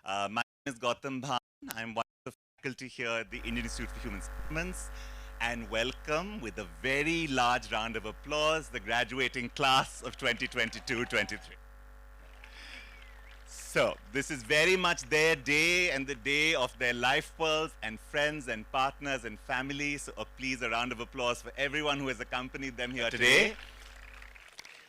My name is Gautam Bhan. I'm one of the faculty here at the Indian Institute for Human Settlements. And welcome, with a very large round of applause, the graduating class of 2022-23. So, this is very much their day and the day of their life pearls and friends and partners and family. So, please, a round of applause for everyone who has accompanied them here today.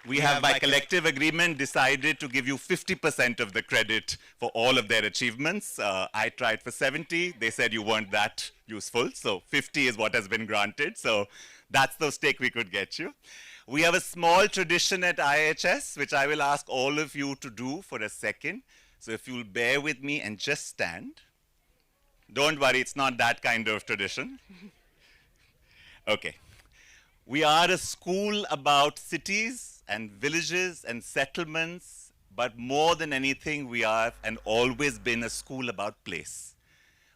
We have, by collective agreement, decided to give you 50% of the credit for all of their achievements. I tried for 70. They said you weren't that useful. So 50 is what has been granted. So that's the stake we could get you. We have a small tradition at IIHS, which I will ask all of you to do for a second. So if you'll bear with me and just stand. Don't worry, it's not that kind of tradition. Okay. We are a school about cities and villages and settlements, but more than anything, we are and always been a school about place,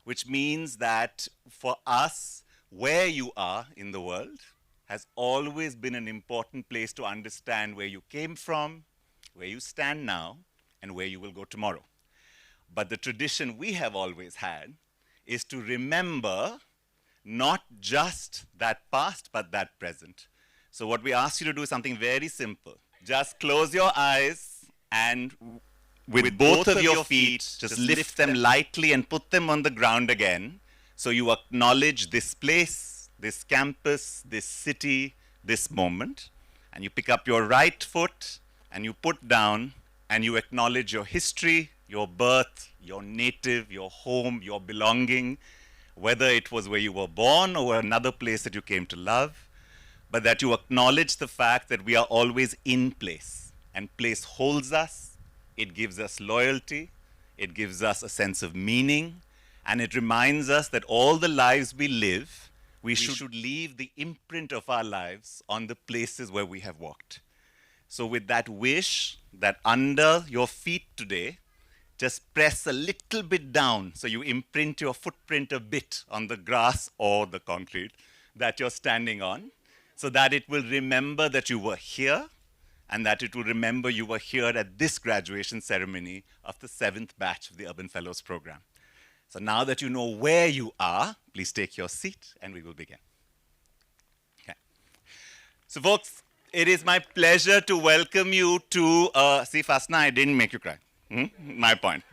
which means that for us, where you are in the world has always been an important place to understand where you came from, where you stand now, and where you will go tomorrow. But the tradition we have always had is to remember not just that past, but that present. So what we ask you to do is something very simple. Just close your eyes and with both of your feet, just lift them lightly and put them on the ground again. So you acknowledge this place, this campus, this city, this moment. And you pick up your right foot and you put down and you acknowledge your history, your birth, your native, your home, your belonging, whether it was where you were born or another place that you came to love, but that you acknowledge the fact that we are always in place, and place holds us, it gives us loyalty, it gives us a sense of meaning, and it reminds us that all the lives we live, we should leave the imprint of our lives on the places where we have walked. So with that wish that under your feet today, just press a little bit down so you imprint your footprint a bit on the grass or the concrete that you're standing on, so that it will remember that you were here and that it will remember you were here at this graduation ceremony of the 7th batch of the Urban Fellows Program. So now that you know where you are, please take your seat and we will begin. Okay. So folks, it is my pleasure to welcome you to, see Fasna, I didn't make you cry. My point.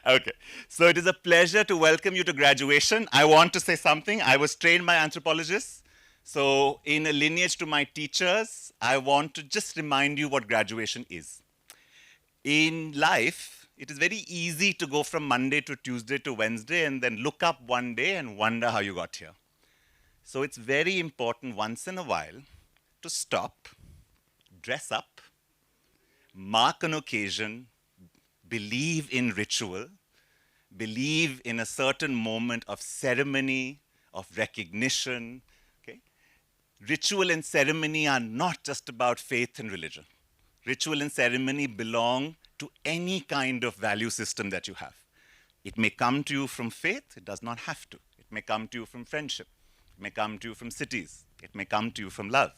Okay. So it is a pleasure to welcome you to graduation. I want to say something. I was trained by anthropologists. So in a lineage to my teachers, I want to just remind you what graduation is. In life, it is very easy to go from Monday to Tuesday to Wednesday and then look up one day and wonder how you got here. So it's very important once in a while to stop, dress up, mark an occasion, believe in ritual, believe in a certain moment of ceremony, of recognition. Okay? Ritual and ceremony are not just about faith and religion. Ritual and ceremony belong to any kind of value system that you have. It may come to you from faith, it does not have to. It may come to you from friendship. It may come to you from cities. It may come to you from love.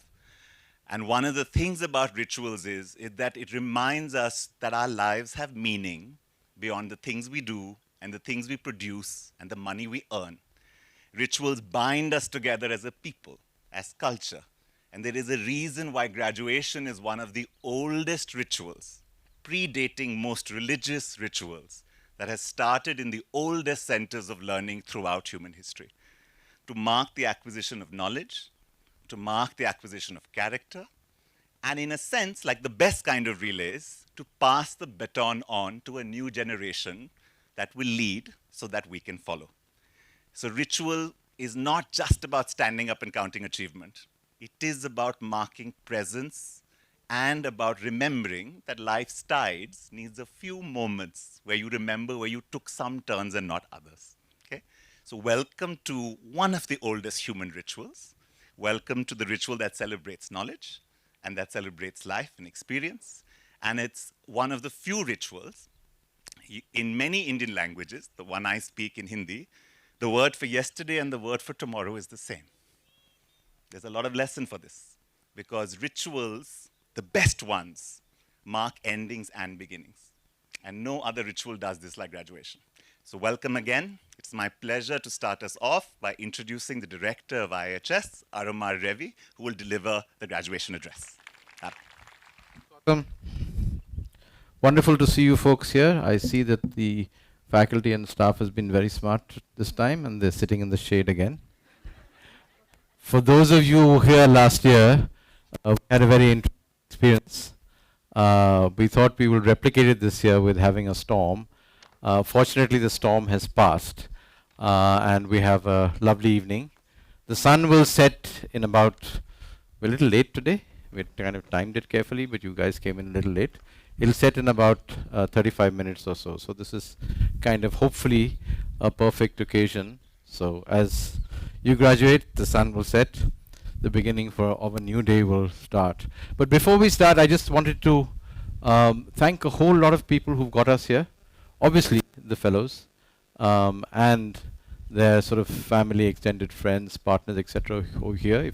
And one of the things about rituals is that it reminds us that our lives have meaning beyond the things we do and the things we produce and the money we earn. Rituals bind us together as a people, as culture. And there is a reason why graduation is one of the oldest rituals, predating most religious rituals, that has started in the oldest centers of learning throughout human history, to mark the acquisition of knowledge, to mark the acquisition of character, and in a sense, like the best kind of relays, to pass the baton on to a new generation that will lead so that we can follow. So ritual is not just about standing up and counting achievement. It is about marking presence and about remembering that life's tides needs a few moments where you remember where you took some turns and not others. Okay? So welcome to one of the oldest human rituals. Welcome to the ritual that celebrates knowledge and that celebrates life and experience. And it's one of the few rituals. In many Indian languages, the one I speak in Hindi, the word for yesterday and the word for tomorrow is the same. There's a lot of lesson for this because rituals, the best ones, mark endings and beginnings. And no other ritual does this like graduation. So welcome again. It's my pleasure to start us off by introducing the Director of IIHS, Aromar Revi, who will deliver the graduation address. Welcome. Wonderful to see you folks here. I see that the faculty and staff has been very smart this time, and they're sitting in the shade again. For those of you who were here last year, we had a very interesting experience. We thought we would replicate it this year with having a storm. Fortunately, the storm has passed, and we have a lovely evening. The sun will set in about, we're a little late today. We kind of timed it carefully, but you guys came in a little late. It'll set in about 35 minutes or so. So this is kind of hopefully a perfect occasion. So as you graduate, the sun will set. The beginning of a new day will start. But before we start, I just wanted to thank a whole lot of people who've got us here. Obviously, the fellows and their sort of family, extended friends, partners, etc. who are here.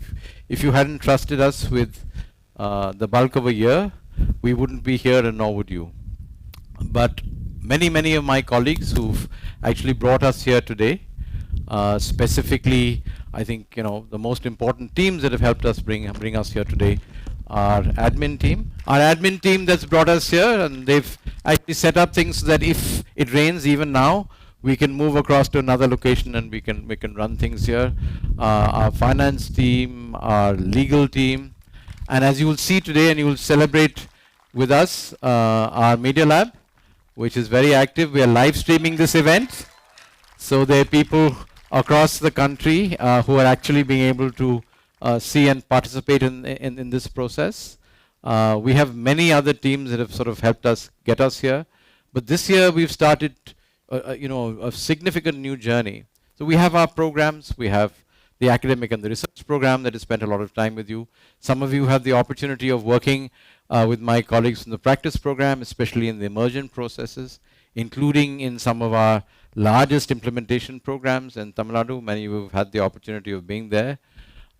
If you hadn't trusted us with the bulk of a year, we wouldn't be here, and nor would you. But many of my colleagues who've actually brought us here today, specifically, I think the most important teams that have helped us bring us here today, our admin team. Our admin team that's brought us here, and they've actually set up things so that if it rains even now, we can move across to another location and we can run things here. Our finance team, our legal team, and as you will see today, and you will celebrate with us, our media lab, which is very active. We are live streaming this event, so there are people across the country who are actually being able to see and participate in this process. We have many other teams that have sort of helped us get us here, but this year we've started a significant new journey. So we have our programs, we have the academic and the research program that has spent a lot of time with you. Some of you have the opportunity of working with my colleagues in the practice program, especially in the emergent processes, including in some of our largest implementation programs in Tamil Nadu. Many of you have had the opportunity of being there.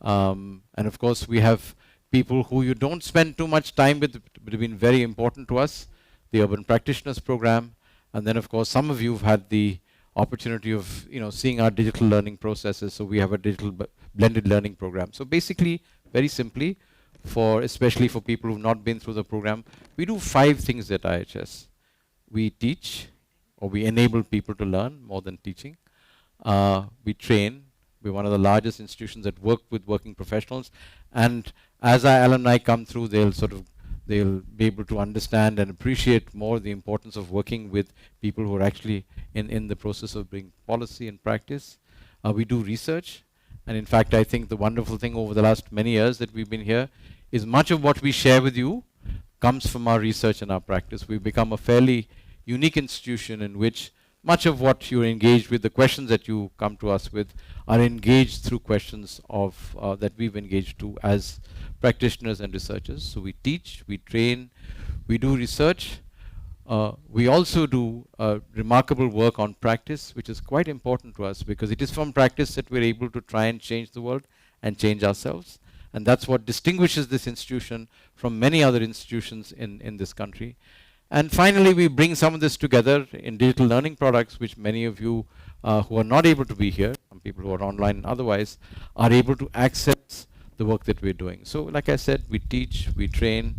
And of course, we have people who you don't spend too much time with, but have been very important to us, the Urban Practitioners Program. And then, of course, some of you have had the opportunity of seeing our digital learning processes. So we have a digital blended learning program. So basically, very simply, especially for people who've not been through the program, we do 5 things at IIHS. We teach, or we enable people to learn more than teaching. We train. We're one of the largest institutions that work with working professionals. And as our alumni come through, they'll be able to understand and appreciate more the importance of working with people who are actually in the process of bringing policy and practice. We do research. And in fact, I think the wonderful thing over the last many years that we've been here is much of what we share with you comes from our research and our practice. We've become a fairly unique institution in which much of what you're engaged with, the questions that you come to us with, are engaged through questions of that we've engaged to as practitioners and researchers. So we teach, we train, we do research. We also do remarkable work on practice, which is quite important to us because it is from practice that we're able to try and change the world and change ourselves. And that's what distinguishes this institution from many other institutions in this country. And finally, we bring some of this together in digital learning products, which many of you who are not able to be here, some people who are online and otherwise, are able to access the work that we're doing. So like I said, we teach, we train,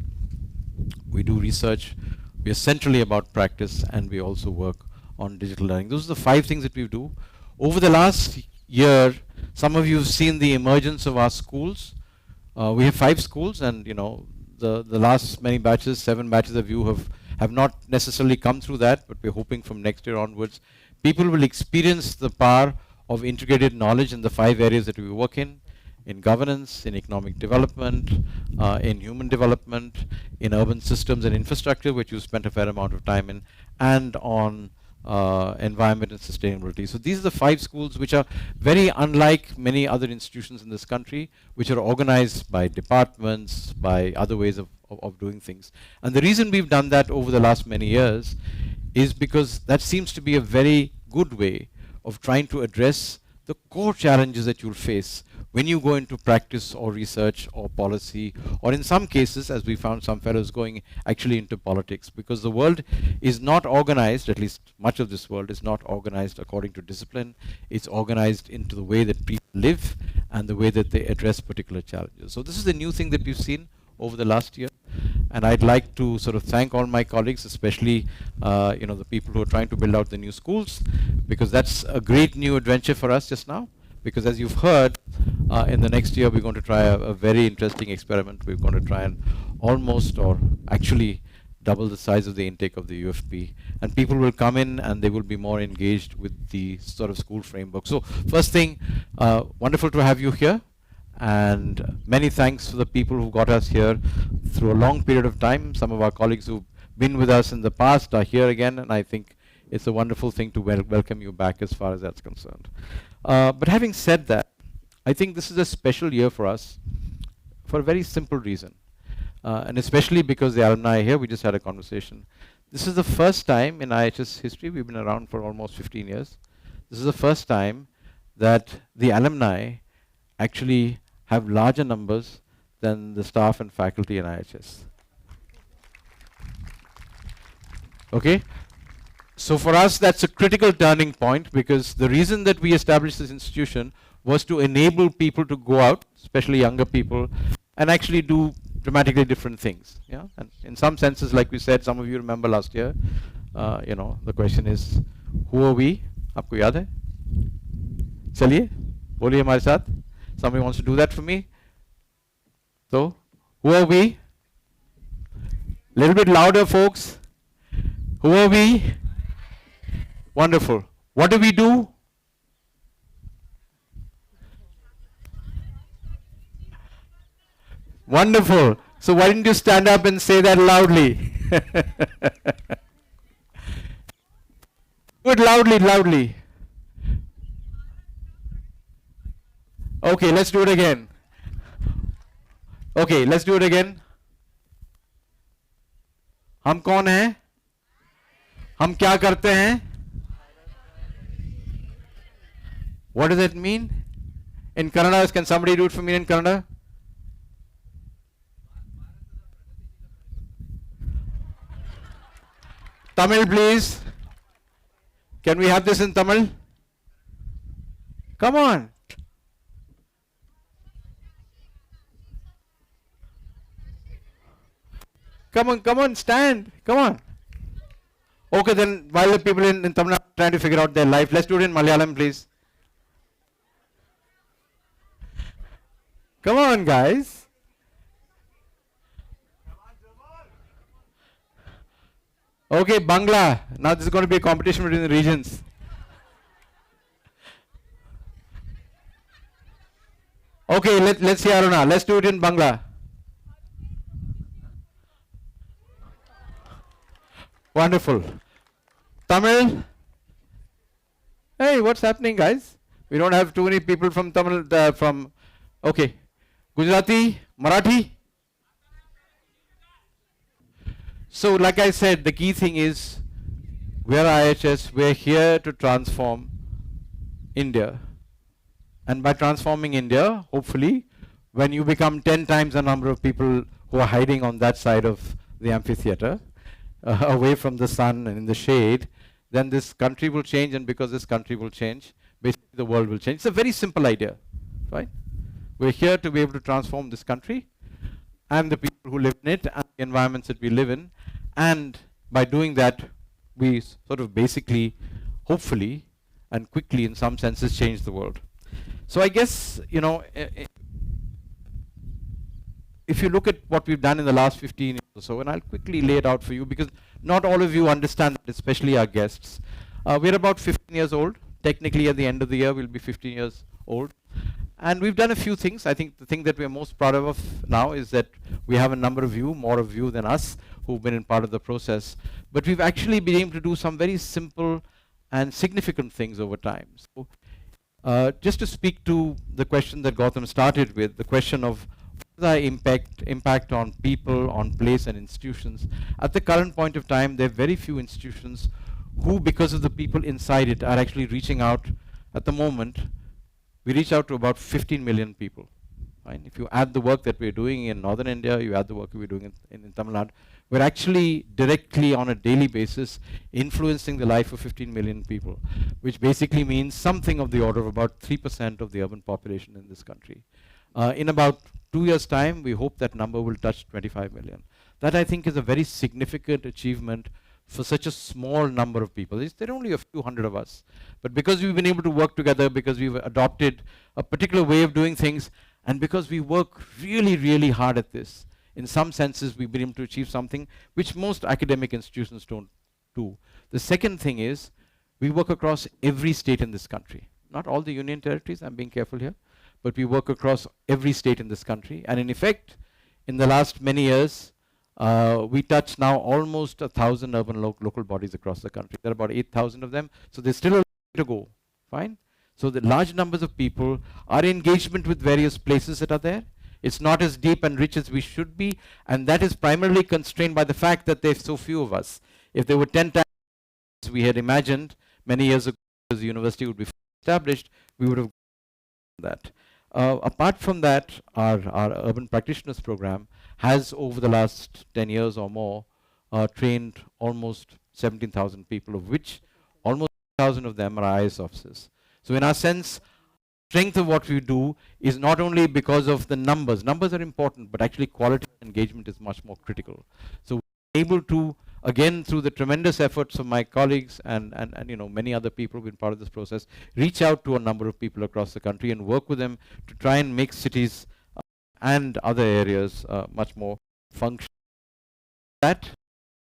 we do research, we are centrally about practice, and we also work on digital learning. Those are the 5 things that we do. Over the last year, some of you have seen the emergence of our schools. We have 5 schools, and the last many batches, 7 batches of you have not necessarily come through that, but we're hoping from next year onwards, people will experience the power of integrated knowledge in the 5 areas that we work in governance, in economic development, in human development, in urban systems and infrastructure, which you spent a fair amount of time in, and on environment and sustainability. So these are the 5 schools which are very unlike many other institutions in this country, which are organized by departments, by other ways of doing things. And the reason we've done that over the last many years is because that seems to be a very good way of trying to address the core challenges that you'll face when you go into practice or research or policy, or in some cases, as we found some fellows going actually into politics, because the world is not organized, at least much of this world is not organized according to discipline. It's organized into the way that people live and the way that they address particular challenges. So this is a new thing that we've seen over the last year. And I'd like to sort of thank all my colleagues, especially the people who are trying to build out the new schools, because that's a great new adventure for us just now. Because as you've heard, in the next year we're going to try a very interesting experiment. We're going to try and almost or actually double the size of the intake of the UFP. And people will come in and they will be more engaged with the sort of school framework. So first thing, wonderful to have you here. And many thanks to the people who got us here through a long period of time. Some of our colleagues who've been with us in the past are here again, and I think it's a wonderful thing to welcome you back as far as that's concerned. But having said that, I think this is a special year for us for a very simple reason. And especially because the alumni are here, we just had a conversation. This is the first time in IIHS history, we've been around for almost 15 years. This is the first time that the alumni actually have larger numbers than the staff and faculty in IIHS. Okay? So for us, that's a critical turning point, because the reason that we established this institution was to enable people to go out, especially younger people, and actually do dramatically different things. Yeah? And in some senses, like we said, some of you remember last year, the question is, who are we? Aapko yaad hai? Chaliye, boliye hamare saath. Somebody wants to do that for me? So, who are we? Little bit louder, folks. Who are we? Wonderful. What do we do? Wonderful. So why didn't you stand up and say that loudly? Good, loudly, loudly. Okay, let's do it again. Okay, let's do it again. हम कौन हैं? हम क्या करते हैं? What does that mean? In Kannada, can somebody do it for me in Kannada? Tamil, please. Can we have this in Tamil? Come on. Come on, stand. Come on. Okay, then while the people in Tamil are trying to figure out their life, let's do it in Malayalam, please. Come on, guys. Okay, Bangla. Now this is going to be a competition between the regions. Okay, let's hear Aruna. Let's do it in Bangla. Wonderful. Tamil. Hey, what's happening, guys? We don't have too many people from Tamil, okay. Gujarati, Marathi. So, like I said, the key thing is, we're IIHS, we're here to transform India. And by transforming India, hopefully, when you become 10 times the number of people who are hiding on that side of the amphitheater, away from the sun and in the shade, then this country will change, and because this country will change, basically the world will change. It's a very simple idea, right? We're here to be able to transform this country and the people who live in it and the environments that we live in. And by doing that, we sort of basically, hopefully, and quickly in some senses change the world. So I guess, if you look at what we've done in the last 15 years or so, and I'll quickly lay it out for you because not all of you understand that, especially our guests. We're about 15 years old. Technically, at the end of the year, we'll be 15 years old. And we've done a few things. I think the thing that we're most proud of now is that we have a number of you, more of you than us, who've been in part of the process. But we've actually been able to do some very simple and significant things over time. So, just to speak to the question that Gautam started with, the question of what is the impact on people, on place and institutions. At the current point of time, there are very few institutions who, because of the people inside it, are actually reaching out at the moment we reach out to about 15 million people. Fine. If you add the work that we're doing in northern India, you add the work we're doing in Tamil Nadu, we're actually directly on a daily basis influencing the life of 15 million people, which basically means something of the order of about 3% of the urban population in this country. In about 2 years' time, we hope that number will touch 25 million. That, I think, is a very significant achievement for such a small number of people. There are only a few hundred of us. But because we've been able to work together, because we've adopted a particular way of doing things, and because we work really, really hard at this, in some senses, we've been able to achieve something which most academic institutions don't do. The second thing is, we work across every state in this country. Not all the union territories, I'm being careful here, but we work across every state in this country. And in effect, in the last many years, we touch now almost 1,000 urban local bodies across the country. There are about 8,000 of them, so there's still a way to go, fine? So the large numbers of people, our engagement with various places that are there, it's not as deep and rich as we should be, and that is primarily constrained by the fact that there's so few of us. If there were 10 times we had imagined many years ago as the university would be established, we would have done that. Apart from that, our urban practitioners program has, over the last 10 years or more, trained almost 17,000 people, of which almost 1,000 of them are IAS officers. So in our sense, strength of what we do is not only because of the numbers. Numbers are important, but actually quality of engagement is much more critical. So we're able to, again, through the tremendous efforts of my colleagues and you know, many other people who've been part of this process, reach out to a number of people across the country and work with them to try and make cities and other areas much more functional. That,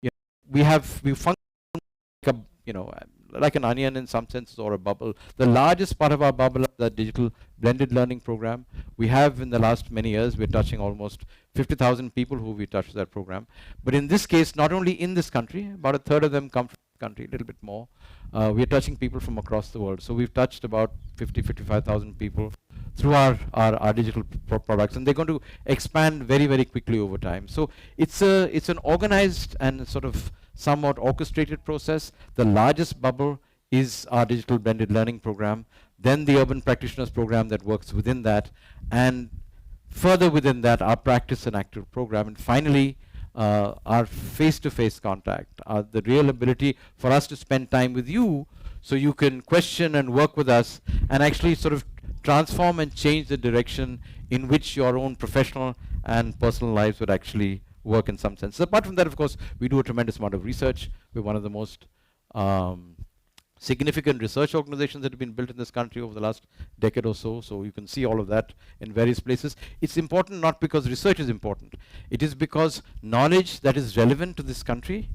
you know, we function like a, you know, like an onion in some sense, or a bubble. The largest part of our bubble is the digital blended learning program. We have, in the last many years, we're touching almost 50,000 people who we touch that program. But in this case, not only in this country, about a third of them come from the country, a little bit more. We're touching people from across the world. So we've touched about 55,000 people through our digital products, and they're going to expand very, very quickly over time. So it's an organized and sort of somewhat orchestrated process. The largest bubble is our digital blended learning program, then the urban practitioners program that works within that, and further within that, our practice and active program, and finally, our face-to-face contact, the real ability for us to spend time with you so you can question and work with us and actually sort of transform and change the direction in which your own professional and personal lives would actually work in some sense. Apart from that, of course, we do a tremendous amount of research. We're one of the most significant research organizations that have been built in this country over the last decade or so. So you can see all of that in various places. It's important not because research is important. It is because knowledge that is relevant to this country,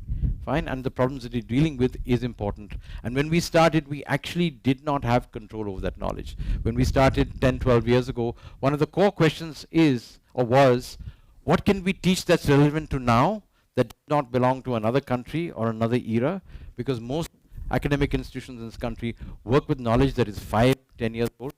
fine, and the problems that we're dealing with is important. And when we started, we actually did not have control over that knowledge. When we started 10, 12 years ago, one of the core questions is, or was, what can we teach that's relevant to now that does not belong to another country or another era? Because most academic institutions in this country work with knowledge that is 5, 10 years old.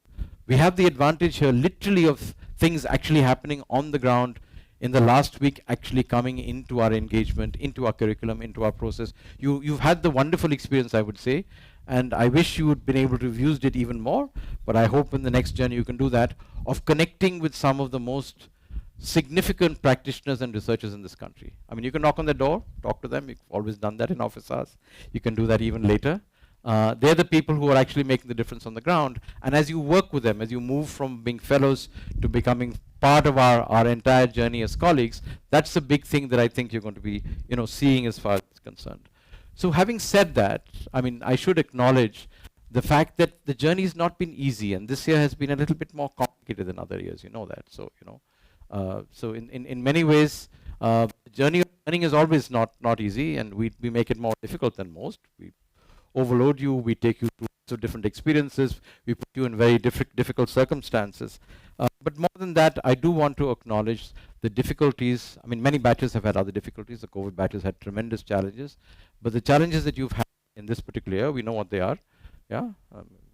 We have the advantage here literally of things actually happening on the ground in the last week, actually coming into our engagement, into our curriculum, into our process. You've had the wonderful experience, I would say, and I wish you would been able to have used it even more, but I hope in the next journey you can do that, of connecting with some of the most significant practitioners and researchers in this country. I mean, you can knock on the door, talk to them. You've always done that in office hours. You can do that even later. They're the people who are actually making the difference on the ground. And as you work with them, as you move from being fellows to becoming part of our entire journey as colleagues, that's a big thing that I think you're going to be, you know, seeing as far as it's concerned. So having said that, I mean, I should acknowledge the fact that the journey has not been easy, and this year has been a little bit more complicated than other years. You know that. So, you know. So in many ways, the journey of learning is always not easy, and we make it more difficult than most. We overload you, we take you through different experiences, we put you in very difficult circumstances. But more than that, I do want to acknowledge the difficulties. I mean, many batches have had other difficulties. The COVID batches had tremendous challenges, but the challenges that you've had in this particular year, we know what they are. Yeah,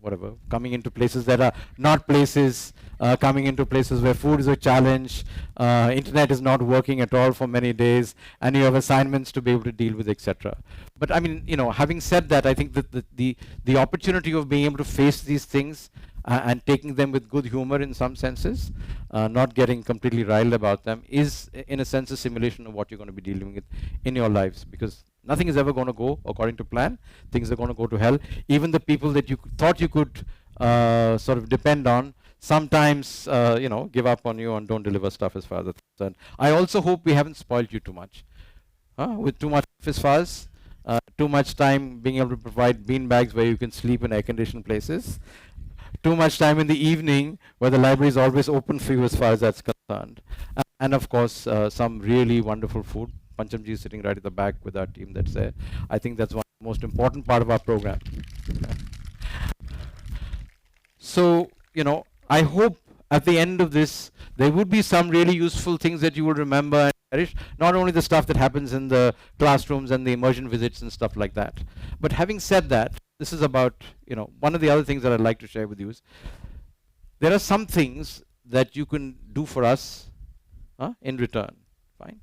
whatever, coming into places that are not places, coming into places where food is a challenge, internet is not working at all for many days, and you have assignments to be able to deal with, etc. But I mean, having said that, I think that the opportunity of being able to face these things and taking them with good humor in some senses, not getting completely riled about them, is in a sense a simulation of what you're going to be dealing with in your lives, because nothing is ever going to go according to plan. Things are going to go to hell. Even the people that you thought you could sort of depend on sometimes give up on you and don't deliver stuff as far as that's concerned. I also hope we haven't spoiled you too much with too much as far as too much time being able to provide bean bags where you can sleep in air-conditioned places, too much time in the evening where the library is always open for you as far as that's concerned, and of course some really wonderful food. Panchamji is sitting right at the back with our team that's there. I think that's one of the most important part of our program. So, I hope at the end of this, there would be some really useful things that you will remember and cherish, not only the stuff that happens in the classrooms and the immersion visits and stuff like that. But having said that, this is about, one of the other things that I'd like to share with you is, there are some things that you can do for us in return, fine?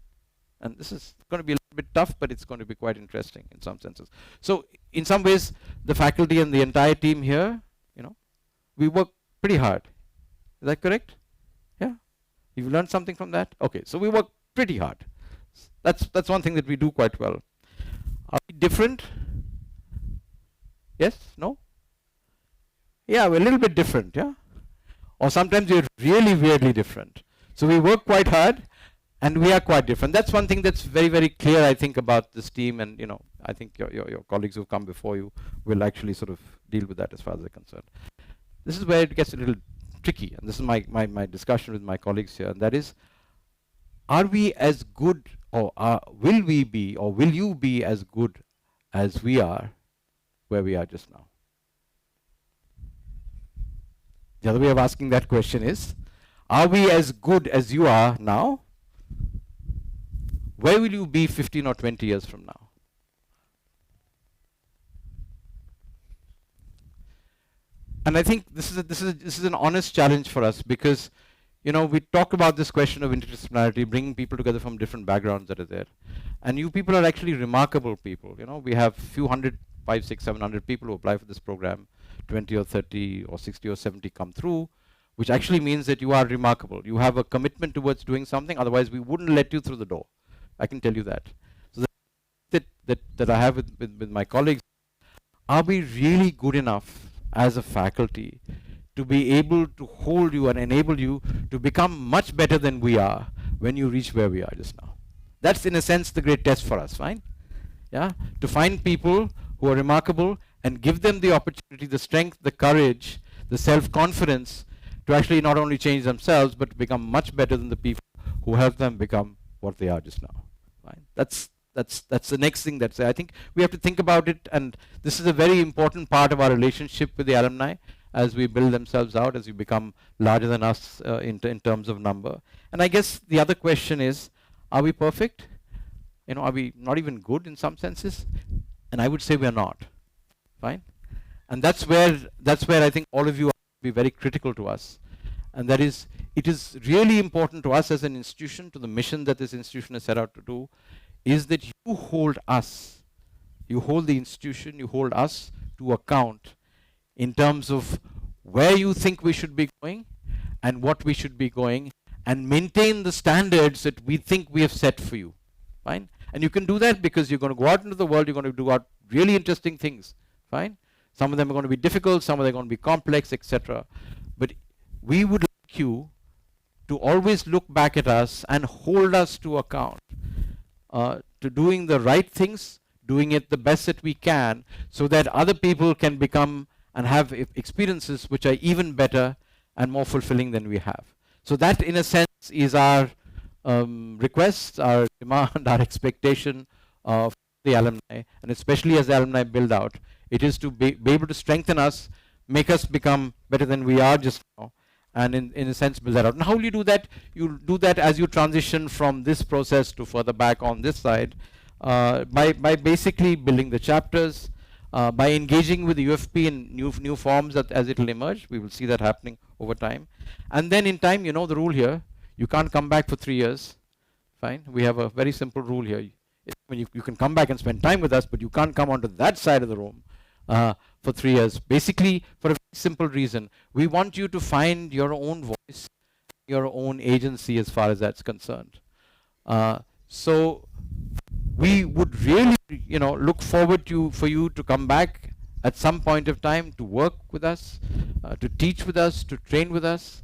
And this is going to be a little bit tough, but it's going to be quite interesting in some senses. So in some ways, the faculty and the entire team here, we work pretty hard. Is that correct? Yeah? You've learned something from that? Okay, so we work pretty hard. That's one thing that we do quite well. Are we different? Yes? No? Yeah, we're a little bit different, yeah? Or sometimes we're really weirdly different. So we work quite hard, and we are quite different. That's one thing that's very, very clear, I think, about this team, and I think your colleagues who've come before you will actually sort of deal with that as far as they're concerned. This is where it gets a little tricky, and this is my discussion with my colleagues here, and that is, are we as good, or will we be, or will you be as good as we are where we are just now? The other way of asking that question is, are we as good as you are now? Where will you be 15 or 20 years from now? And I think this is an honest challenge for us, because we talk about this question of interdisciplinarity, bringing people together from different backgrounds that are there. And you people are actually remarkable people. We have few hundred, 500, 600, 700 people who apply for this program, 20 or 30 or 60 or 70 come through, which actually means that you are remarkable. You have a commitment towards doing something, otherwise we wouldn't let you through the door. I can tell you that. So that I have with my colleagues, are we really good enough as a faculty to be able to hold you and enable you to become much better than we are when you reach where we are just now? That's in a sense the great test for us, fine? Yeah, to find people who are remarkable and give them the opportunity, the strength, the courage, the self-confidence to actually not only change themselves, but to become much better than the people who help them become what they are just now. Fine? That's the next thing that's there. I think we have to think about it, and this is a very important part of our relationship with the alumni as we build themselves out, as we become larger than us in terms of number. And I guess the other question is, are we perfect? Are we not even good in some senses? And I would say we're not. Fine? And that's where I think all of you are be very critical to us. And that is, it is really important to us as an institution, to the mission that this institution is set out to do, is that you hold us, you hold the institution, you hold us to account in terms of where you think we should be going and what we should be going, and maintain the standards that we think we have set for you. Fine? And you can do that because you're going to go out into the world, you're going to do out really interesting things. Fine? Some of them are going to be difficult, some of them are going to be complex, etc. But we would like you to always look back at us and hold us to account to doing the right things, doing it the best that we can, so that other people can become and have experiences which are even better and more fulfilling than we have. So that, in a sense, is our request, our demand, our expectation of the alumni, and especially as the alumni build out. It is to be able to strengthen us, make us become better than we are just now, and in a sense build that out. And how will you do that? You'll do that as you transition from this process to further back on this side, by basically building the chapters, by engaging with the UFP in new forms as it will emerge. We will see that happening over time. And then in time, you know the rule here, you can't come back for 3 years. Fine. We have a very simple rule here. You can come back and spend time with us, but you can't come onto that side of the room for 3 years. Basically, for a very simple reason. We want you to find your own voice, your own agency as far as that's concerned. So we would really, look forward for you to come back at some point of time to work with us, to teach with us, to train with us,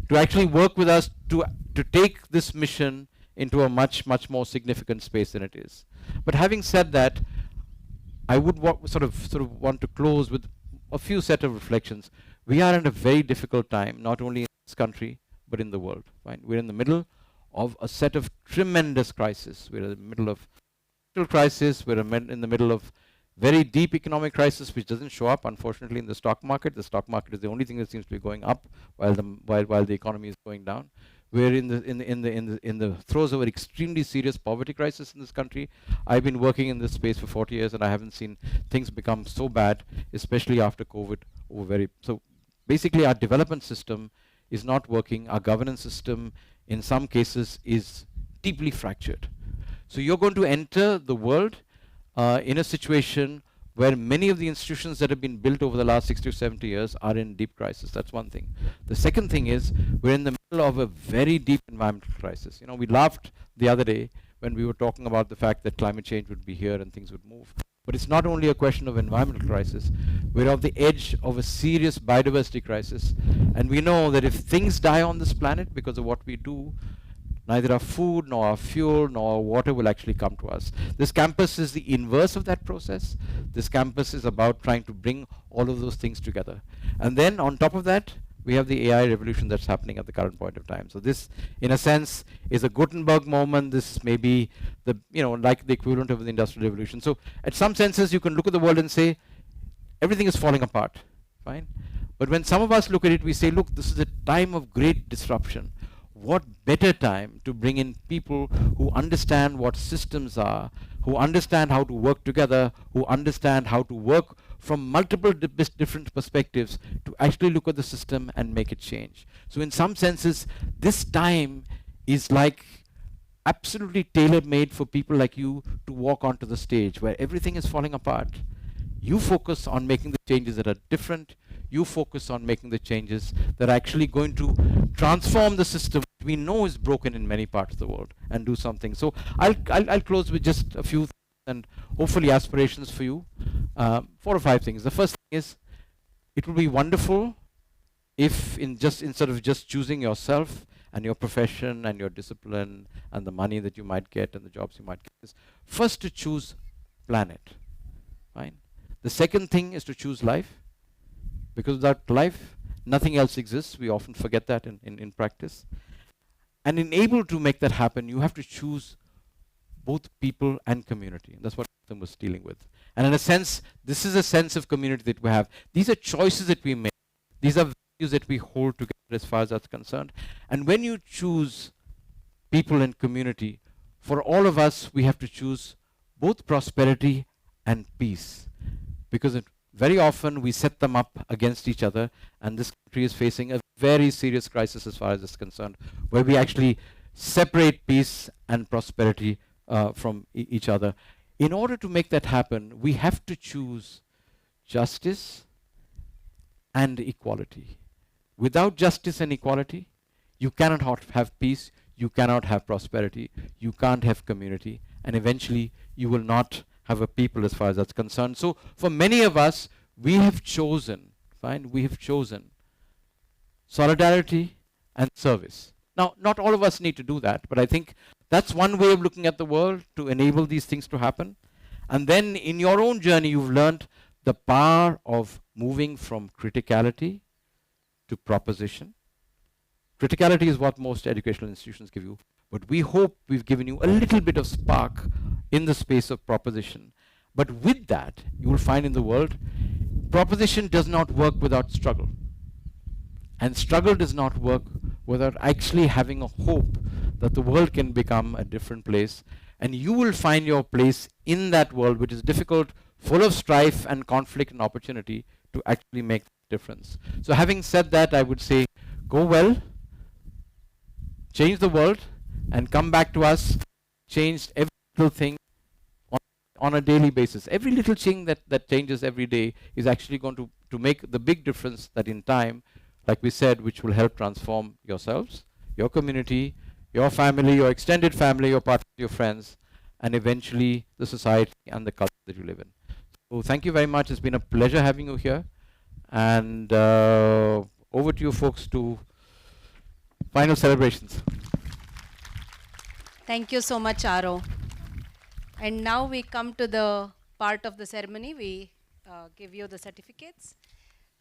to actually work with us to take this mission into a much more significant space than it is. But having said that, I would sort of want to close with a few set of reflections. We are in a very difficult time, not only in this country, but in the world. Right? We're in the middle of a set of tremendous crises. We're in the middle of crisis. We're in the middle of very deep economic crisis, which doesn't show up, unfortunately, in the stock market. The stock market is the only thing that seems to be going up, while the economy is going down. We're in the throes of an extremely serious poverty crisis in this country. I've been working in this space for 40 years, and I haven't seen things become so bad, especially after COVID. So basically, our development system is not working. Our governance system, in some cases, is deeply fractured. So you're going to enter the world in a situation where many of the institutions that have been built over the last 60 or 70 years are in deep crisis. That's one thing. The second thing is we're in the middle of a very deep environmental crisis. We laughed the other day when we were talking about the fact that climate change would be here and things would move. But it's not only a question of environmental crisis. We're on the edge of a serious biodiversity crisis. And we know that if things die on this planet because of what we do, neither our food, nor our fuel, nor our water will actually come to us. This campus is the inverse of that process. This campus is about trying to bring all of those things together. And then on top of that, we have the AI revolution that's happening at the current point of time. So this, in a sense, is a Gutenberg moment. This may be like the equivalent of the Industrial Revolution. So at some senses, you can look at the world and say, everything is falling apart, fine? But when some of us look at it, we say, look, this is a time of great disruption. What better time to bring in people who understand what systems are, who understand how to work together, who understand how to work from multiple different perspectives to actually look at the system and make it change. So in some senses, this time is like absolutely tailor-made for people like you to walk onto the stage where everything is falling apart. You focus on making the changes that are different. You focus on making the changes that are actually going to transform the system we know is broken in many parts of the world and do something. So I'll close with just a few and hopefully aspirations for you. 4 or 5 things. The first thing is, it would be wonderful if instead of just choosing yourself and your profession and your discipline and the money that you might get and the jobs you might get, is first to choose planet. Fine. The second thing is to choose life, because without life, nothing else exists. We often forget that in practice. And in able to make that happen, you have to choose both people and community. And that's what Gautam was dealing with. And in a sense, this is a sense of community that we have. These are choices that we make. These are values that we hold together as far as that's concerned. And when you choose people and community, for all of us, we have to choose both prosperity and peace. Because very often we set them up against each other, and this country is facing a very serious crisis as far as it's concerned, where we actually separate peace and prosperity from each other. In order to make that happen, we have to choose justice and equality. Without justice and equality, you cannot have peace, you cannot have prosperity, you can't have community, and eventually you will not have a people as far as that's concerned. So for many of us, we have chosen solidarity and service. Now, not all of us need to do that, but I think that's one way of looking at the world to enable these things to happen. And then in your own journey, you've learned the power of moving from criticality to proposition. Criticality is what most educational institutions give you, but we hope we've given you a little bit of spark in the space of proposition. But with that, you will find in the world, proposition does not work without struggle. And struggle does not work without actually having a hope that the world can become a different place. And you will find your place in that world, which is difficult full of strife and conflict and opportunity to actually make a difference. So having said that, I would say, go well, change the world, and come back to us, changed every little thing on a daily basis. Every little thing that changes every day is actually going to make the big difference that in time, like we said, which will help transform yourselves, your community, your family, your extended family, your partners, your friends, and eventually the society and the culture that you live in. So thank you very much. It's been a pleasure having you here. And over to you folks to final celebrations. Thank you so much, Aro. And now we come to the part of the ceremony. We give you the certificates.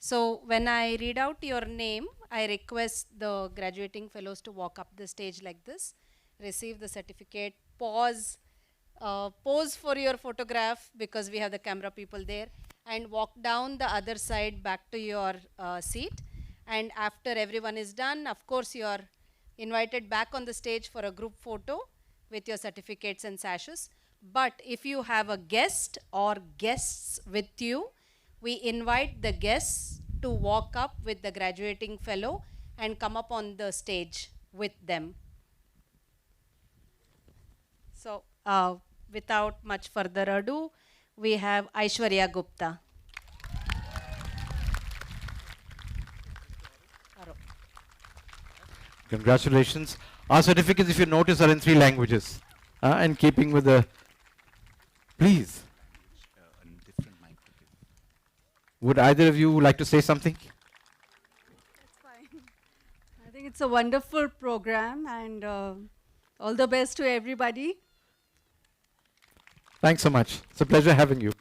So when I read out your name, I request the graduating fellows to walk up the stage like this, receive the certificate, pause for your photograph because we have the camera people there, and walk down the other side back to your seat. And after everyone is done, of course, you are invited back on the stage for a group photo with your certificates and sashes. But if you have a guest or guests with you, we invite the guests to walk up with the graduating fellow and come up on the stage with them. So without much further ado, we have Aishwarya Gupta. Congratulations. Our certificates, if you notice, are in 3 languages. And keeping with the... Please. Would either of you like to say something? That's fine. I think it's a wonderful program, and all the best to everybody. Thanks so much. It's a pleasure having you.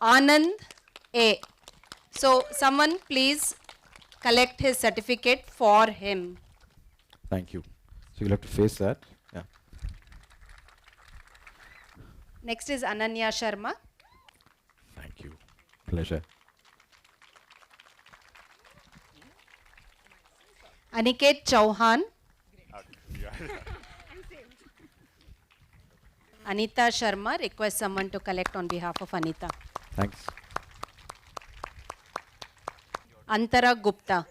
Anand A. So someone please collect his certificate for him. Thank you. So you'll have to face that. Yeah. Next is Ananya Sharma. Thank you. Pleasure. Aniket Chauhan. Anita Sharma. Request someone to collect on behalf of Anita. Thanks. Antara Gupta.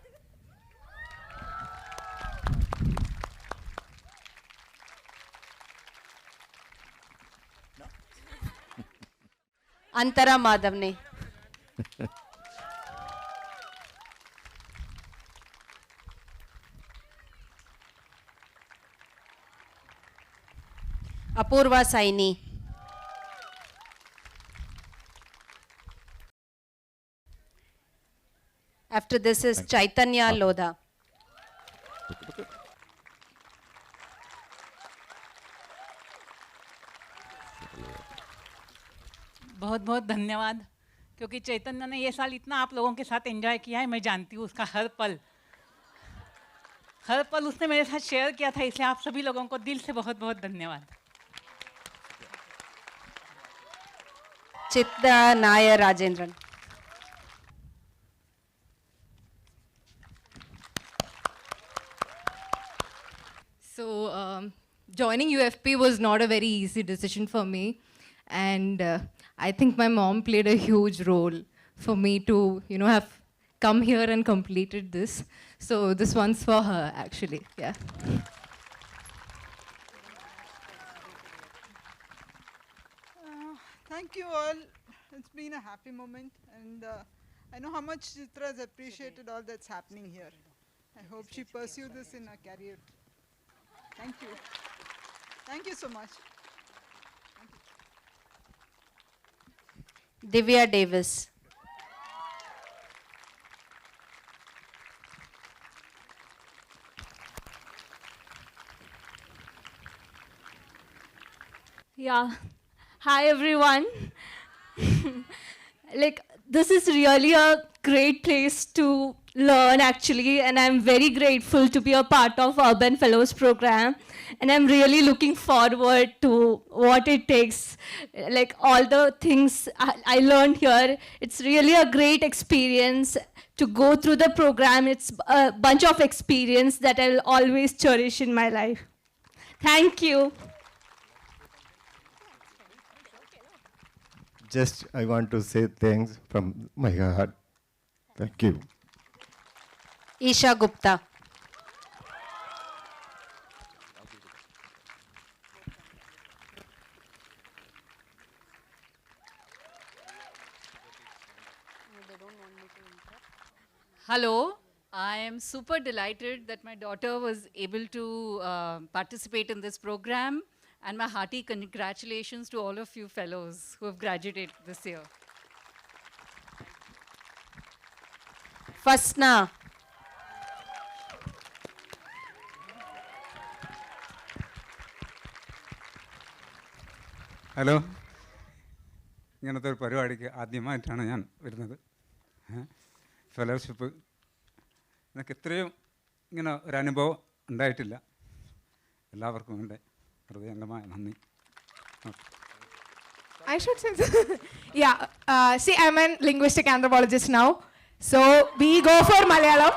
Antara Madhavne. Apurva Saini. After this is Chaitanya Lodha. बहुत बहुत धन्यवाद, क्योंकि चैतन्य ने ये साल इतना आप लोगों के साथ एंजॉय किया है, मैं जानती हूँ उसका हर पल उसने मेरे साथ शेयर किया था, इसलिए आप सभी लोगों को दिल से बहुत बहुत धन्यवाद. Chitra Nayar Rajendran. So joining UFP was not a very easy decision for me, and I think my mom played a huge role for me to, have come here and completed this. So this one's for her, actually. Yeah. Thank you all. It's been a happy moment, and I know how much Chitra has appreciated all that's happening here. I hope she pursues this in her career. Thank you. Thank you so much. Divya Davis. Yeah. Hi, everyone. This is really a great place to learn, actually, and I'm very grateful to be a part of Urban Fellows program, and I'm really looking forward to what it takes, all the things I learned here. It's really a great experience to go through the program. It's a bunch of experience that I'll always cherish in my life. Thank you. just I want to say thanks from my heart. Thank you. Isha Gupta. Hello, I am super delighted that my daughter was able to participate in this program, and my hearty congratulations to all of you fellows who have graduated this year. Fasna. Hello ഇങ്ങനത്തെ ഒരു പരിപാടിക്ക് ആദ്യമായിട്ടാണ് ഞാൻ വരുന്നത്. Fellowship എനിക്ക് ഇത്രയും ഇങ്ങനെ ഒരു അനുഭവം ഉണ്ടായിട്ടില്ല. എല്ലാവർക്കും എൻ്റെ ഹൃദയംഗമായ നന്ദി. I should say, yeah. See, I'm a linguistic anthropologist now, so we go for Malayalam.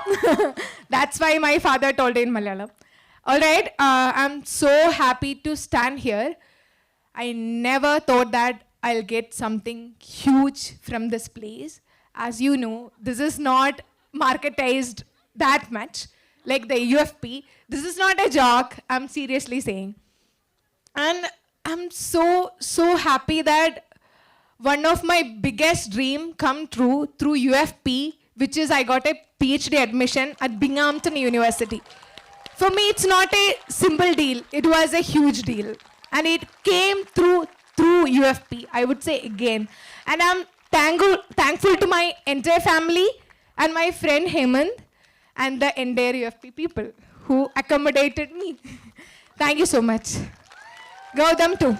That's why my father told in Malayalam. All right, I'm so happy to stand here. I never thought that I'll get something huge from this place. As you know, this is not marketized that much, like the UFP. This is not a joke, I'm seriously saying. And I'm so happy that one of my biggest dream come true through UFP, which is I got a PhD admission at Binghamton University. For me, it's not a simple deal. It was a huge deal. And it came through UFP, I would say again. And I'm thankful to my entire family and my friend Hemant and the entire UFP people who accommodated me. Thank you so much. Gautam too.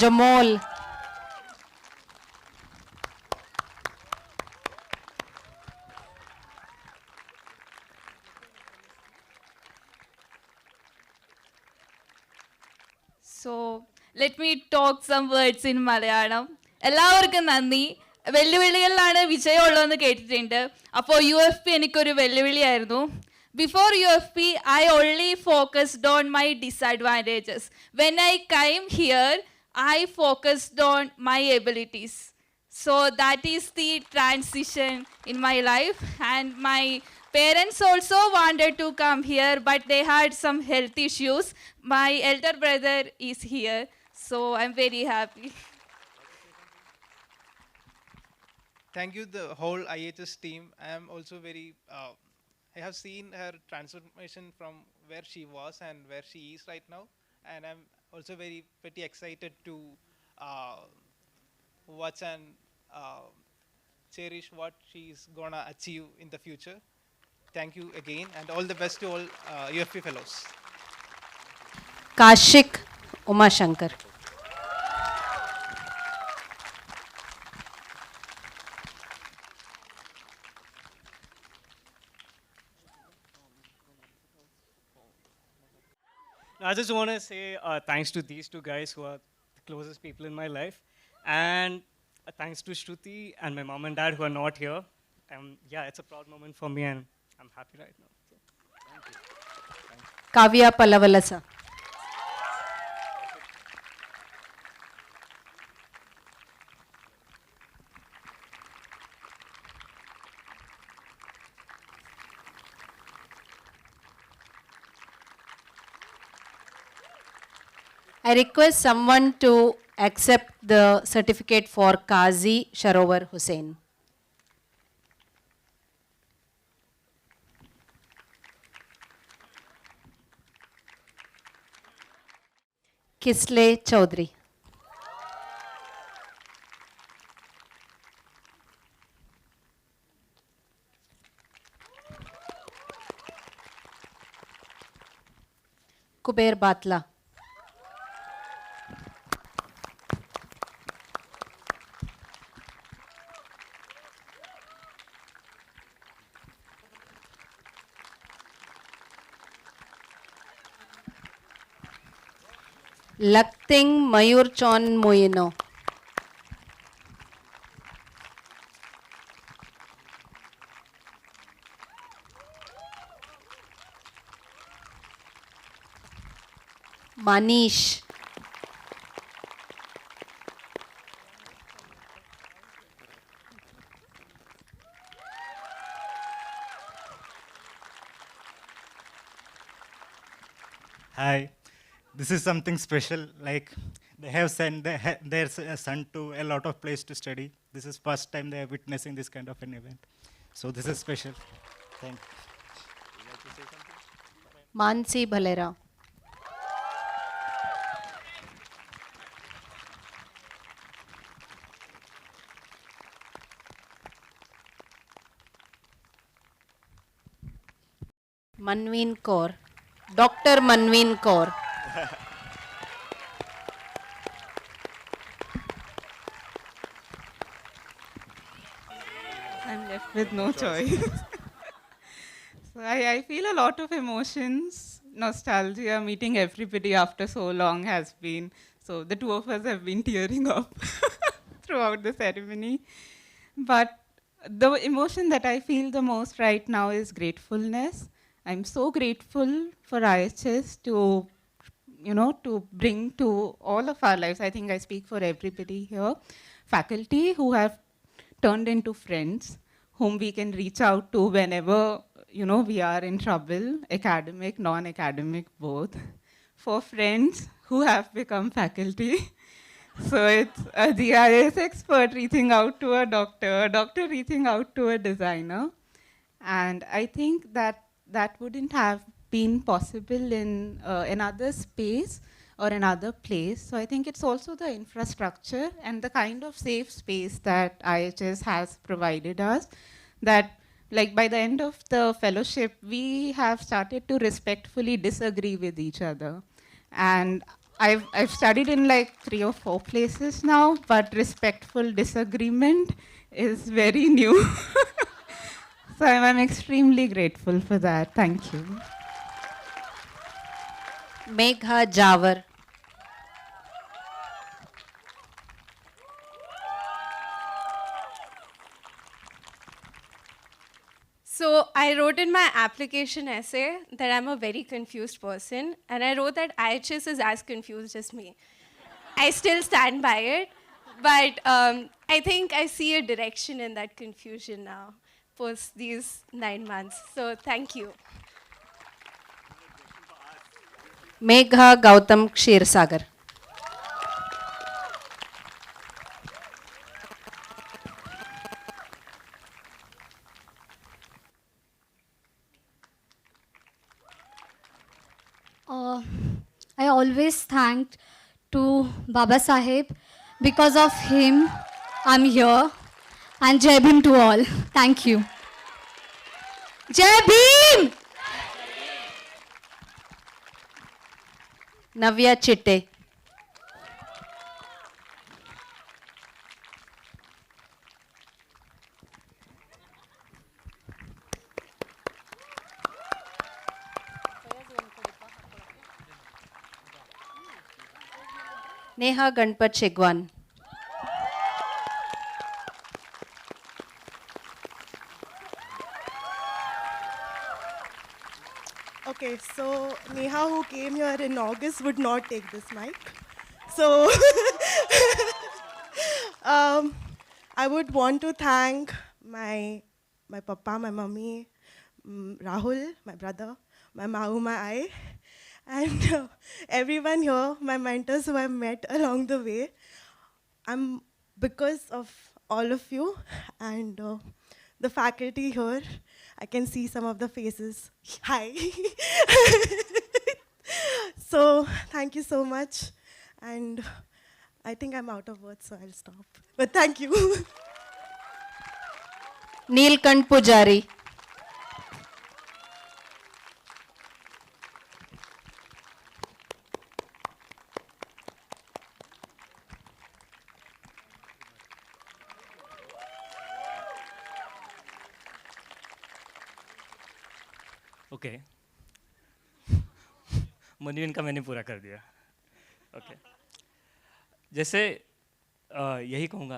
Jamal. So let me talk some words in Malayalam. എല്ലാവർക്കും നന്ദി. വെല്ലുവിളികളിലാണ് വിജയമുള്ളതെന്ന് കേട്ടിട്ടുണ്ട്. അപ്പോൾ UFP എനിക്കൊരു വെല്ലുവിളിയായിരുന്നു. Before UFP, I only focused on my disadvantages. When I came here, I focused on my abilities. So that is the transition in my life. And my parents also wanted to come here, but they had some health issues. My elder brother is here, so I'm very happy. Thank you, the whole IHS team. I am also very, I have seen her transformation from where she was and where she is right now. And I'm also pretty excited to watch and cherish what she's gonna achieve in the future. Thank you again, and all the best to all UFP fellows. Kashik Umashankar. I just want to say thanks to these two guys who are the closest people in my life. And thanks to Shruti and my mom and dad who are not here. Yeah, it's a proud moment for me and I'm happy right now. So, thank you. Kavya Palavalasa. I request someone to accept the certificate for Qazi Sharovar Hussain. Kisle Chaudhary. Kuber Batla. Lakting Mayur Chon Moyeno. Manish. Hi. This is something special. Like they have sent their son to a lot of places to study. This is first time they are witnessing this kind of an event. So this is special. Thank you. Would you like to say something? Mansi Bhalera. Manveen Kaur. Dr. Manveen Kaur. I'm left with no choice. So I feel a lot of emotions, nostalgia, meeting everybody after so long has been, so the two of us have been tearing up throughout the ceremony. But the emotion that I feel the most right now is gratefulness. I'm so grateful for IHS to, to bring to all of our lives. I think I speak for everybody here. Faculty who have turned into friends, whom we can reach out to whenever, we are in trouble, academic, non-academic, both. For friends who have become faculty. So it's a GIS expert reaching out to a doctor reaching out to a designer. And I think that wouldn't have been possible in another space or another place. So I think it's also the infrastructure and the kind of safe space that IHS has provided us, that like by the end of the fellowship, we have started to respectfully disagree with each other. And I've studied in like 3 or 4 places now, but respectful disagreement is very new. So I'm extremely grateful for that. Thank you. Megha Javar. So I wrote in my application essay that I'm a very confused person, and I wrote that IHS is as confused as me. I still stand by it, but I think I see a direction in that confusion now, post these 9 months. So thank you. Megha Gautam Kshersagar. I always thanked to Baba Saheb. Because of him, I'm here. And Jai Bhim to all. Thank you. Jai Bhim! Navya Chitte. Neha Ganpat Shegwan. Okay, so Neha, who came here in August, would not take this mic. So I would want to thank my papa, my mummy, Rahul, my brother, my Mahu, my I, and everyone here, my mentors who I've met along the way. Because of all of you and the faculty here, I can see some of the faces. Hi. So thank you so much. And I think I'm out of words, so I'll stop. But thank you. Neelkant Pujari. Okay Manveen का मैंने पूरा कर दिया okay जैसे यही कहूँगा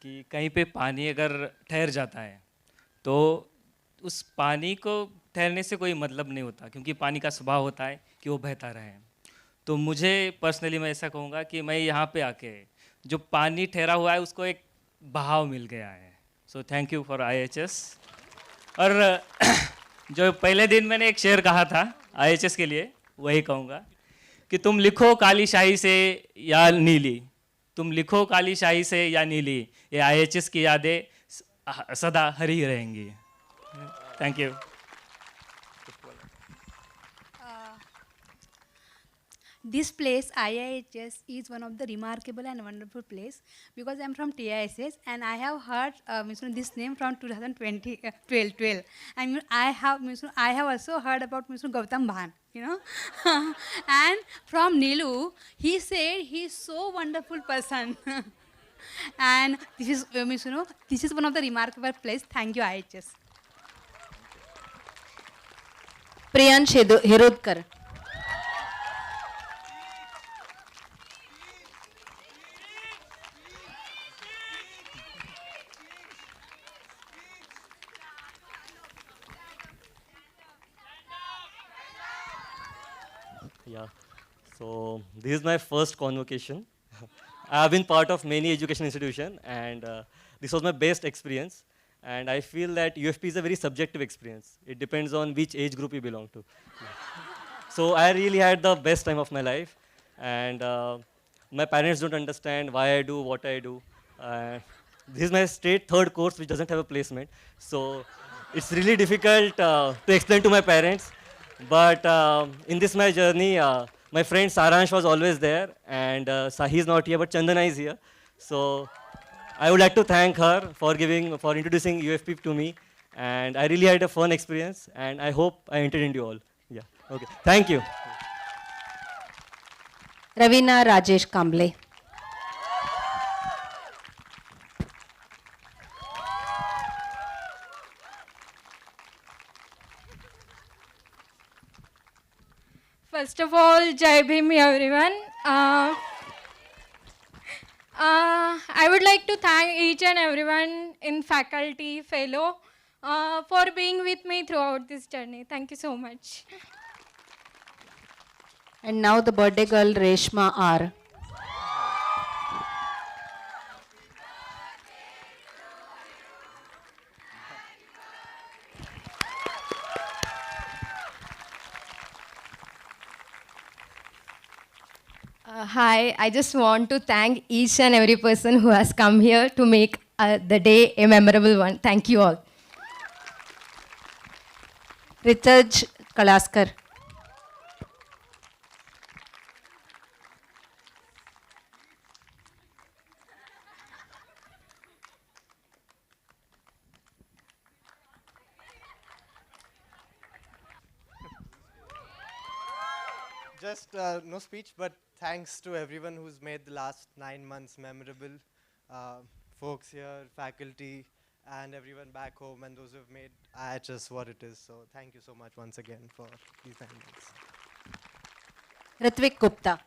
कि कहीं पे पानी अगर ठहर जाता है तो उस पानी को ठहरने से कोई मतलब नहीं होता क्योंकि पानी का स्वभाव होता है कि वो बहता रहे। तो मुझे पर्सनली मैं ऐसा कहूँगा कि मैं यहाँ पे आके जो पानी ठहरा हुआ है उसको एक बहाव मिल गया है। So thank you for IIHS। और जो पहले दिन मैंने एक शेर कहा था IIHS के लिए वही कहूँगा कि तुम लिखो काली शाही से या नीली, तुम लिखो काली शाही से या नीली, ये IIHS की यादें सदा हरी रहेंगी. Thank you. This place, IIHS, is one of the remarkable and wonderful place because I'm from TISS and I have heard this name from 2012. And I have also heard about Gautam Bhan, you know. And from Nilu, he said he's so wonderful person. And this is, this is one of the remarkable place. Thank you, IIHS. Priyansh Hirodkar. Yeah, so this is my first convocation. I have been part of many education institutions, and this was my best experience. And I feel that UFP is a very subjective experience. It depends on which age group you belong to. So I really had the best time of my life, and my parents don't understand why I do what I do. This is my straight third course which doesn't have a placement, so it's really difficult to explain to my parents. But in this my journey, my friend Saransh was always there, and Sahi is not here, but Chandana is here. So I would like to thank her for introducing UFP to me, and I really had a fun experience, and I hope I entertained you all. Yeah. Okay. Thank you. Ravina Rajesh Kamble. First of all, Jai Bhim everyone. I would like to thank each and everyone in faculty, fellow, for being with me throughout this journey. Thank you so much. And now the birthday girl, Reshma R. Hi, I just want to thank each and every person who has come here to make the day a memorable one. Thank you all. Ritaj Kalaskar. Just no speech, but thanks to everyone who's made the last 9 months memorable. Folks here, faculty, and everyone back home, and those who have made IIHS what it is. So thank you so much once again for these 9 months. Ritvik Gupta.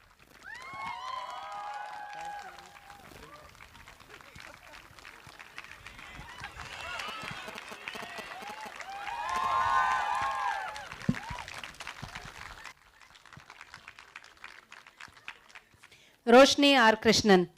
Roshni R. Krishnan.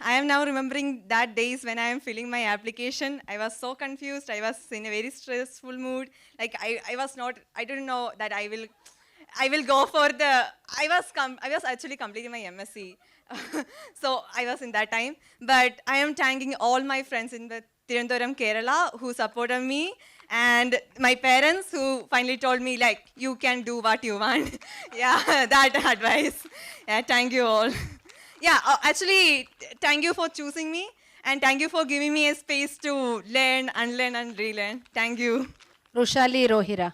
I am now remembering that days when I am filling my application. I was so confused. I was in a very stressful mood. Like I didn't know that I will go for the, I was actually completing my MSc. So I was in that time. But I am thanking all my friends in the Tirunelveli, Kerala who supported me, and my parents who finally told me like, you can do what you want. Yeah, that advice. Yeah, thank you all. Yeah, actually, thank you for choosing me, and thank you for giving me a space to learn, unlearn, and relearn. Thank you. Rushali Rohira.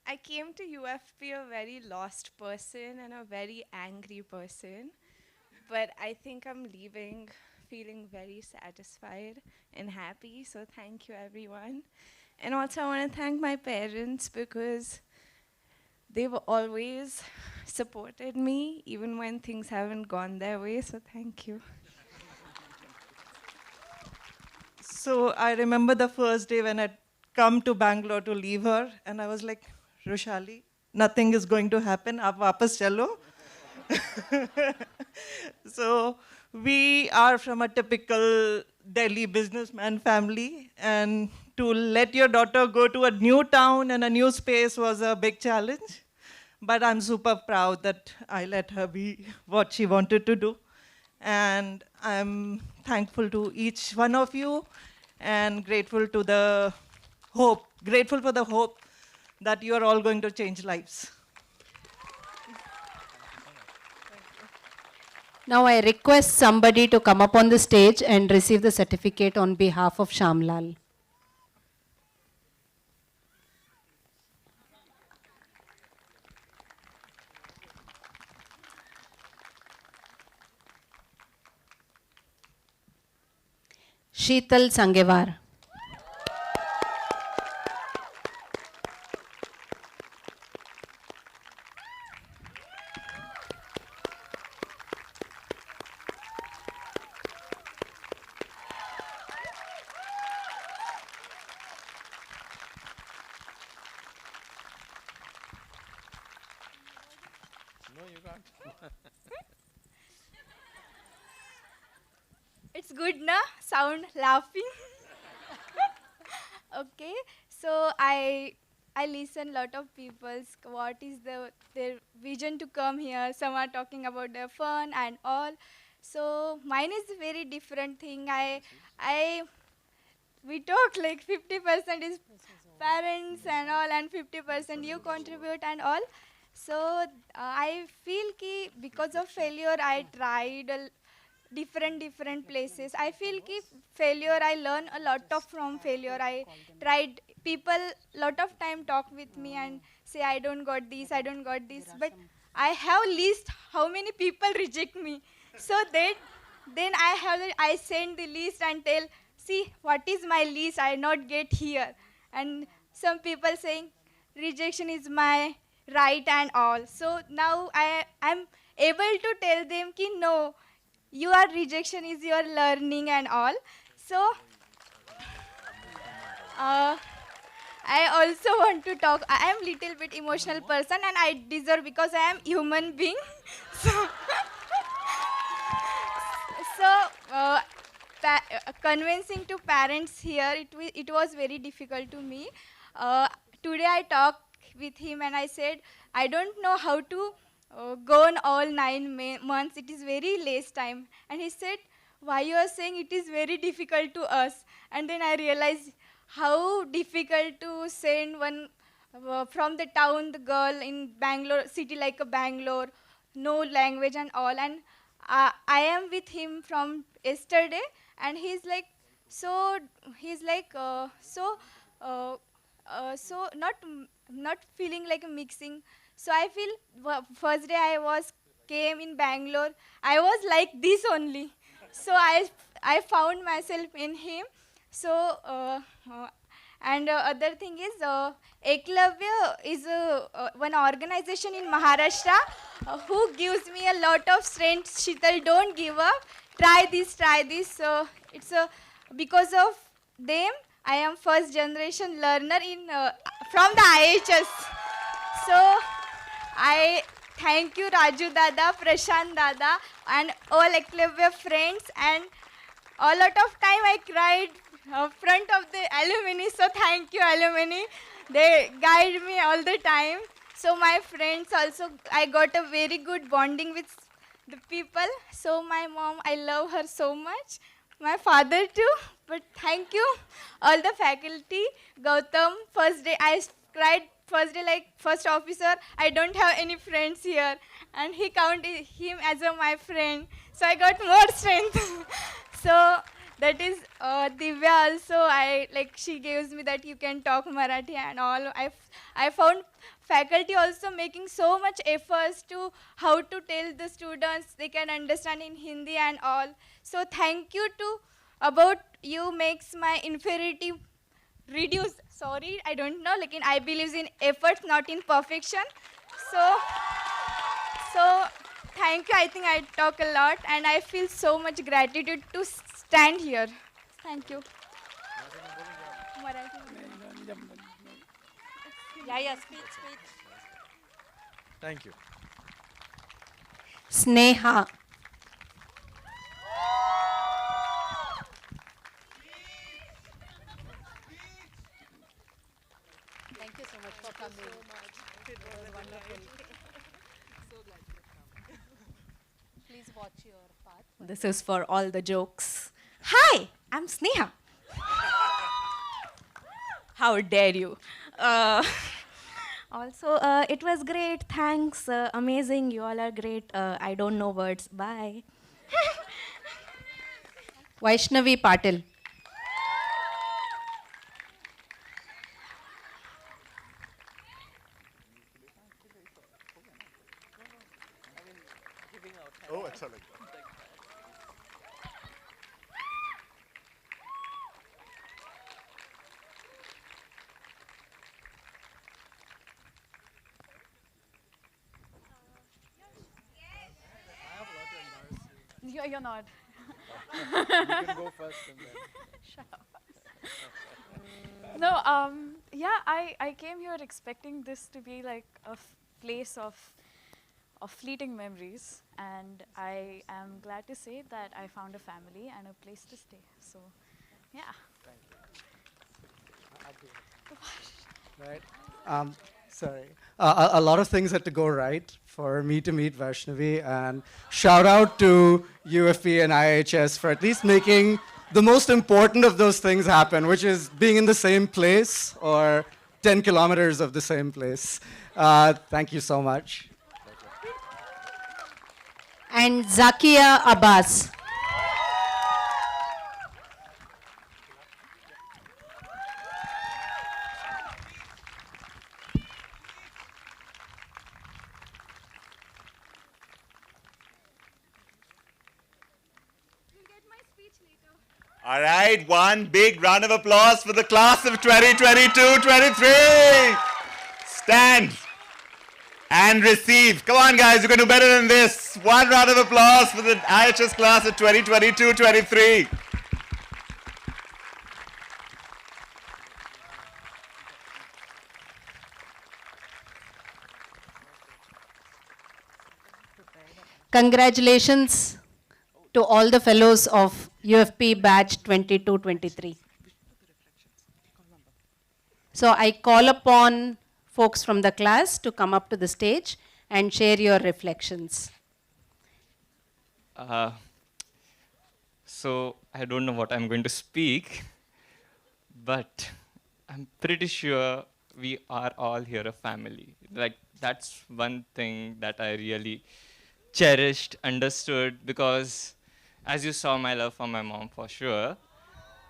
I came to UFP a very lost person and a very angry person, but I think I'm leaving feeling very satisfied and happy, so thank you everyone. And also I want to thank my parents because they've always supported me, even when things haven't gone their way, so thank you. So I remember the first day when I'd come to Bangalore to leave her, and I was like, Roshali, nothing is going to happen, aap wapas chalo. So we are from a typical Delhi businessman family, and to let your daughter go to a new town and a new space was a big challenge. But I'm super proud that I let her be what she wanted to do. And I'm thankful to each one of you and grateful for the hope that you are all going to change lives. Now I request somebody to come up on the stage and receive the certificate on behalf of Shamlal. Sheetal Sangevar. It's good, na? Sound laughing. Okay, so I listen lot of people's what is their vision to come here. Some are talking about their fun and all. So mine is a very different thing. We talk like 50% is parents and all, and 50% you contribute and all. So I feel ki because of failure I tried different places. I feel ki failure I learn a lot of from failure. I tried people lot of time talk with me and say I don't got this, but I have list how many people reject me. So then I send the list and tell, see what is my list, I not get here. And some people saying rejection is my right and all. So now I'm able to tell them ki no, your rejection is your learning and all. So I also want to talk. I am little bit emotional person and I deserve because I am human being. So convincing to parents here, it was very difficult to me. Today I talked with him and I said, I don't know how to go on all 9 months. It is very less time. And he said, why you are saying it is very difficult to us? And then I realized how difficult to send one from the town, the girl in Bangalore, city like a Bangalore, no language and all. And I am with him from yesterday, and he's like, so not feeling like a mixing. So I feel first day I came in Bangalore, I was like this only. So I found myself in him. So and other thing is Eklavya is one organization in Maharashtra who gives me a lot of strength. Sheetal, don't give up. Try this. It's because of them I am first generation learner in from the IIHS. So I thank you Raju Dada, Prashant Dada and all Eklavya friends, and a lot of time I cried front of the alumni, so thank you alumni. They guide me all the time. So my friends also, I got a very good bonding with the people. So my mom, I love her so much. My father too, but thank you all the faculty. Gautam, first day I cried, first day like first officer, I don't have any friends here, and he counted him as my friend, so I got more strength. So that is Divya also, she gives me that you can talk Marathi and all. I found faculty also making so much efforts to how to tell the students they can understand in Hindi and all. So thank you to about you makes my inferiority reduce. Sorry, I don't know, I believe in efforts, not in perfection. So, so thank you. I think I talk a lot, and I feel so much gratitude to stand here. Thank you. Yeah, speech. Thank you. Sneha. Thank you so much for coming. It was wonderful. Please watch your path. This is for all the jokes. Hi, I'm Sneha. How dare you? Also, it was great. Thanks. Amazing. You all are great. I don't know words. Bye. Vaishnavi Patil. Oh, अच्छा लगा. You're not. You can go first and then. Shut up. No, yeah, I came here expecting this to be like a place of fleeting memories, and I am glad to say that I found a family and a place to stay. So, yeah. Right. Sorry. A lot of things had to go right for me to meet Vaishnavi, and shout out to UFP and IIHS for at least making the most important of those things happen, which is being in the same place or 10 kilometers of the same place. Thank you so much. And Zakia Abbas. All right, one big round of applause for the class of 2022-23. Stand and receive. Come on, guys, you can do better than this. One round of applause for the IHS class of 2022-23. Congratulations to all the fellows of UFP batch 22-23. So I call upon folks from the class to come up to the stage and share your reflections. So I don't know what I'm going to speak, but I'm pretty sure we are all here a family. Like, that's one thing that I really cherished, understood, because as you saw, my love for my mom for sure.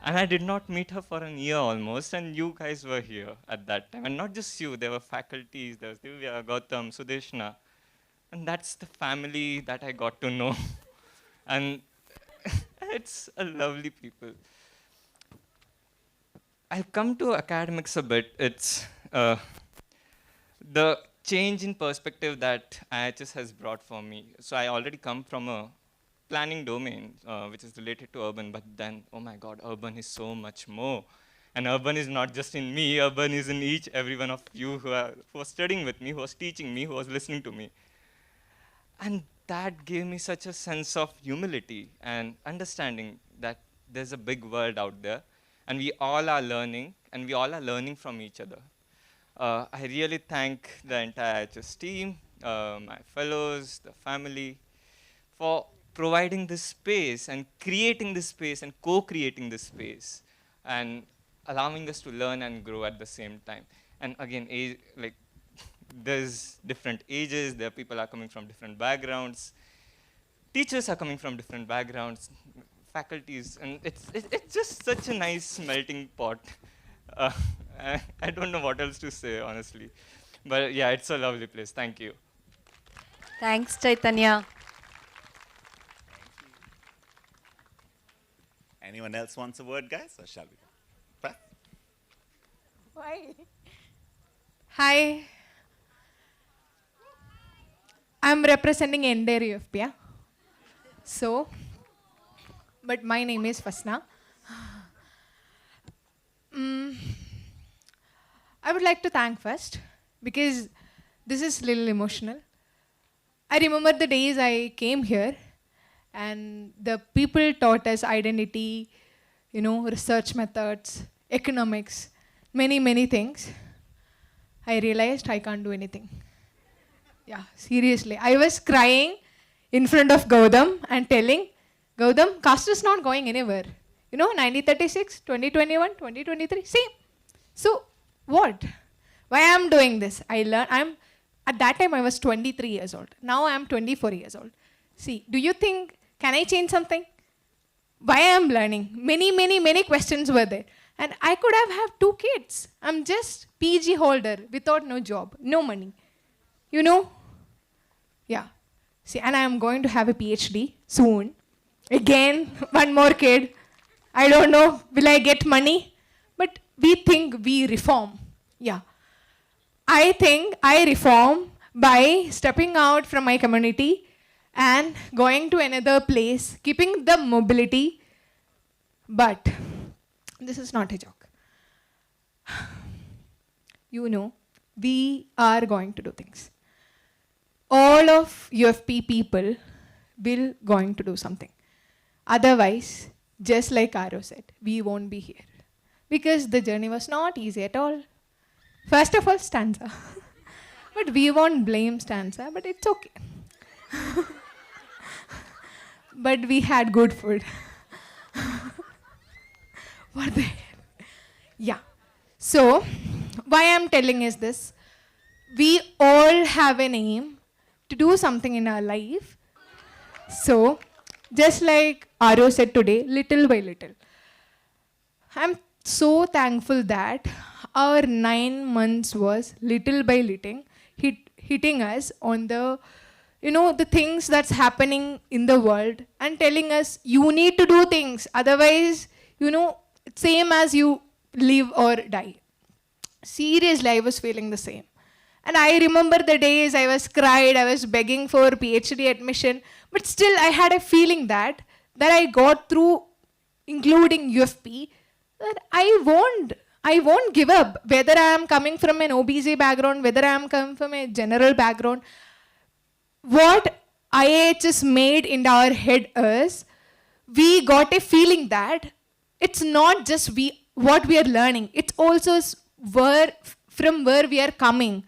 And I did not meet her for a year almost, and you guys were here at that time. And not just you, there were faculties, there was Divya, Gautam, Sudeshna. And that's the family that I got to know. And it's a lovely people. I'll come to academics a bit. It's the change in perspective that IHS has brought for me. So I already come from a planning domain, which is related to urban, but then, oh my God, urban is so much more. And urban is not just in me, urban is in every one of you who are studying with me, who was teaching me, who was listening to me. And that gave me such a sense of humility and understanding that there's a big world out there, and we all are learning, and we all are learning from each other. I really thank the entire IHS team, my fellows, the family, for providing this space and creating this space and co-creating this space and allowing us to learn and grow at the same time. And again, there's different ages, there are people are coming from different backgrounds, teachers are coming from different backgrounds, faculties, and it's just such a nice melting pot. I don't know what else to say, honestly. But yeah, it's a lovely place. Thank you. Thanks, Chaitanya. Anyone else wants a word, guys, or shall we? Pat? Why? Hi. I'm representing entire UFP. Yeah? So, but my name is Fasna. I would like to thank first because this is a little emotional. I remember the days I came here and the people taught us identity, research methods, economics, many things. I realized I can't do anything. Yeah, seriously. I was crying in front of Gautam and telling, Gautam, caste is not going anywhere. 1936, 2021, 2023, same. So, what? Why I'm doing this? At that time I was 23 years old. Now I'm 24 years old. See, do you think, can I change something? Why I'm learning? Many questions were there. And I could have had 2 kids. I'm just PG holder without no job, no money. Yeah. See, and I'm going to have a PhD soon. Again, 1 more kid. I don't know, will I get money? But we think we reform. Yeah. I think I reform by stepping out from my community and going to another place, keeping the mobility. But this is not a joke. We are going to do things. All of UFP people will going to do something. Otherwise, just like Aro said, we won't be here. Because the journey was not easy at all. First of all, stanza. But we won't blame stanza, but it's okay. But we had good food. What the hell? Yeah. So, why I'm telling is this. We all have an aim to do something in our life. So, just like Aro said today, little by little. I'm so thankful that our 9 months was little by little hitting us on the, the things that's happening in the world and telling us you need to do things. Otherwise, same as you live or die. Seriously, I was feeling the same. And I remember the days I was cried, I was begging for PhD admission, but still I had a feeling that I got through, including UFP, that I won't give up. Whether I am coming from an OBC background, whether I am coming from a general background, what IIHS made in our head is, we got a feeling that it's not just what we are learning, it's also from where we are coming.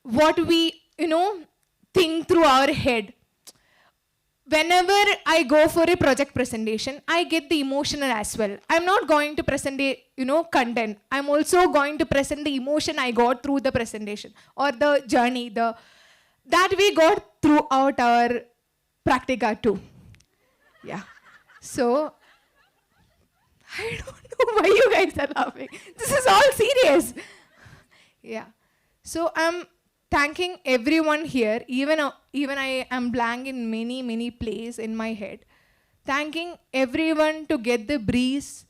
What we, think through our head. Whenever I go for a project presentation, I get the emotional as well. I'm not going to present a, content. I'm also going to present the emotion I got through the presentation or the journey, that we got throughout our practica too. Yeah. So, I don't know why you guys are laughing. This is all serious. Yeah. So, I'm thanking everyone here, even I am blank in many places in my head. Thanking everyone to get the breeze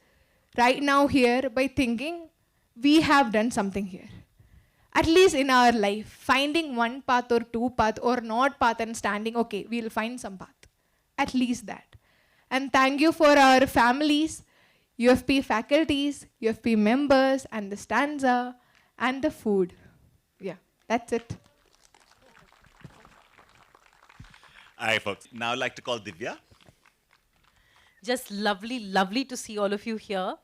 right now here by thinking we have done something here. At least in our life, finding 1 path or 2 path or not path and standing, okay, we'll find some path. At least that. And thank you for our families, UFP faculties, UFP members, and the stanza, and the food. Yeah. That's it. All right, folks. Now I'd like to call Divya. Just lovely to see all of you here.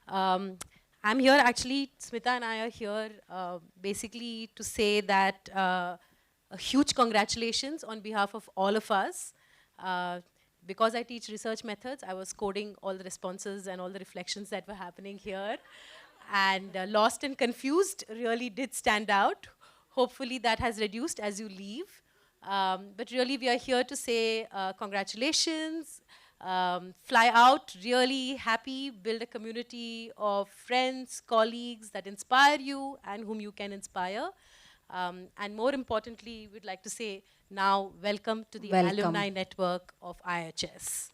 I'm here actually, Smita and I are here basically to say that a huge congratulations on behalf of all of us. Because I teach research methods, I was coding all the responses and all the reflections that were happening here. And lost and confused really did stand out. Hopefully that has reduced as you leave. But really we are here to say congratulations, fly out, really happy, build a community of friends, colleagues that inspire you and whom you can inspire. And more importantly, we'd like to say now welcome to the alumni network of IIHS.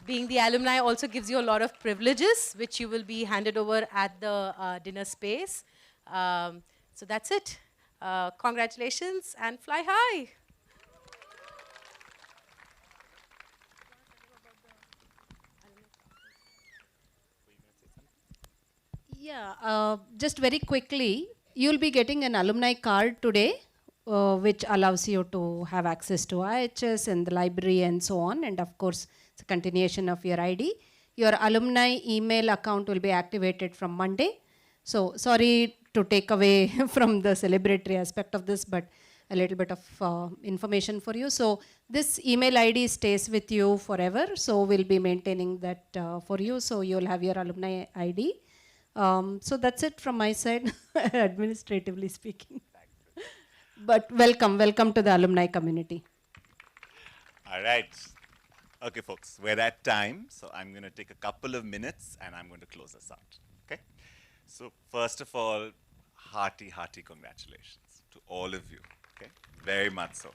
Being the alumni also gives you a lot of privileges, which you will be handed over at the dinner space. So that's it. Congratulations and fly high. Yeah, just very quickly, you'll be getting an alumni card today, which allows you to have access to IHS and the library and so on. And of course, it's a continuation of your ID. Your alumni email account will be activated from Monday. So sorry to take away from the celebratory aspect of this, but a little bit of information for you. So this email ID stays with you forever. So we'll be maintaining that for you. So you'll have your alumni ID. So that's it from my side, administratively speaking. But welcome to the alumni community. All right. Okay, folks, we're at time, so I'm going to take a couple of minutes and I'm going to close us out. Okay? So first of all, hearty congratulations to all of you. Okay? Very much so.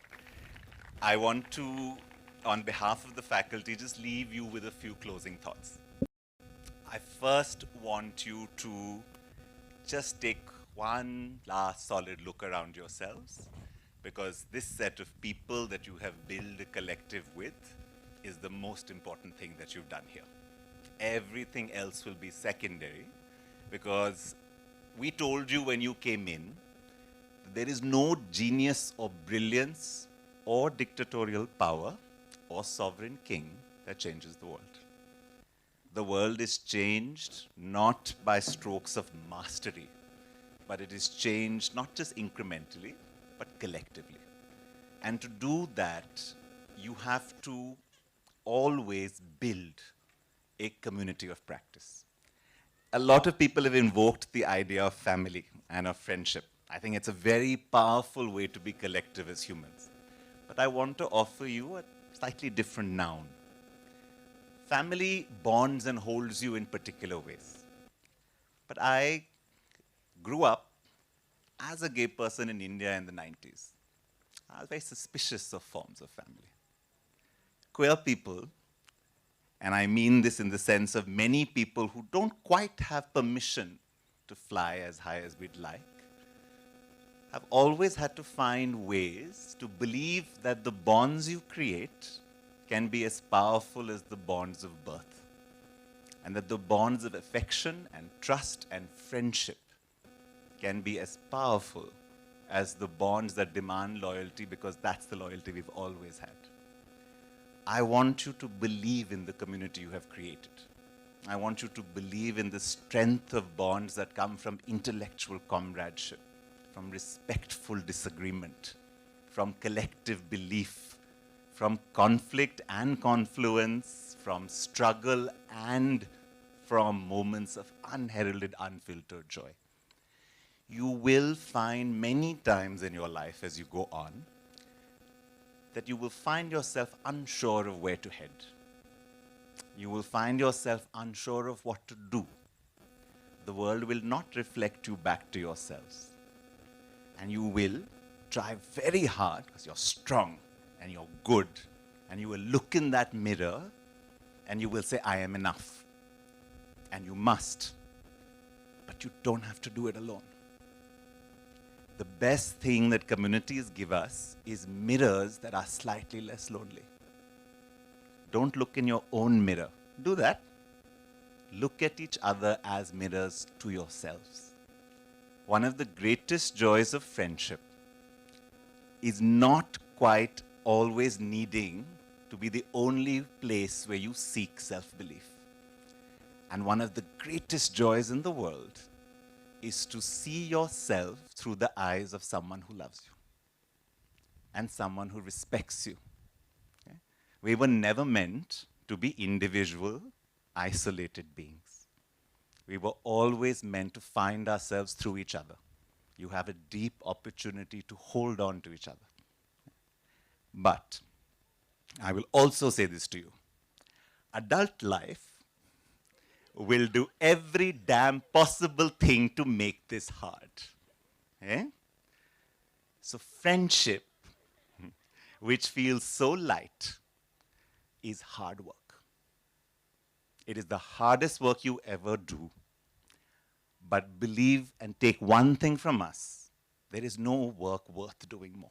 I want to, on behalf of the faculty, just leave you with a few closing thoughts. I first want you to just take one last solid look around yourselves, because this set of people that you have built a collective with is the most important thing that you've done here. Everything else will be secondary, because we told you when you came in, there is no genius or brilliance or dictatorial power or sovereign king that changes the world. The world is changed not by strokes of mastery, but it is changed not just incrementally, but collectively. And to do that, you have to always build a community of practice. A lot of people have invoked the idea of family and of friendship. I think it's a very powerful way to be collective as humans. But I want to offer you a slightly different noun. Family bonds and holds you in particular ways. But I grew up as a gay person in India in the 90s. I was very suspicious of forms of family. Queer people, and I mean this in the sense of many people who don't quite have permission to fly as high as we'd like, have always had to find ways to believe that the bonds you create can be as powerful as the bonds of birth, and that the bonds of affection and trust and friendship can be as powerful as the bonds that demand loyalty, because that's the loyalty we've always had. I want you to believe in the community you have created. I want you to believe in the strength of bonds that come from intellectual comradeship, from respectful disagreement, from collective belief, from conflict and confluence, from struggle and from moments of unheralded, unfiltered joy. You will find many times in your life as you go on that you will find yourself unsure of where to head. You will find yourself unsure of what to do. The world will not reflect you back to yourselves. And you will try very hard, because you're strong and you're good, and you will look in that mirror and you will say, I am enough. And you must. But you don't have to do it alone. The best thing that communities give us is mirrors that are slightly less lonely. Don't look in your own mirror. Do that. Look at each other as mirrors to yourselves. One of the greatest joys of friendship is not quite always needing to be the only place where you seek self-belief. And one of the greatest joys in the world is to see yourself through the eyes of someone who loves you and someone who respects you. Okay? We were never meant to be individual, isolated beings. We were always meant to find ourselves through each other. You have a deep opportunity to hold on to each other. But I will also say this to you. Adult life will do every damn possible thing to make this hard. Eh? So friendship, which feels so light, is hard work. It is the hardest work you ever do. But believe and take one thing from us, there is no work worth doing more.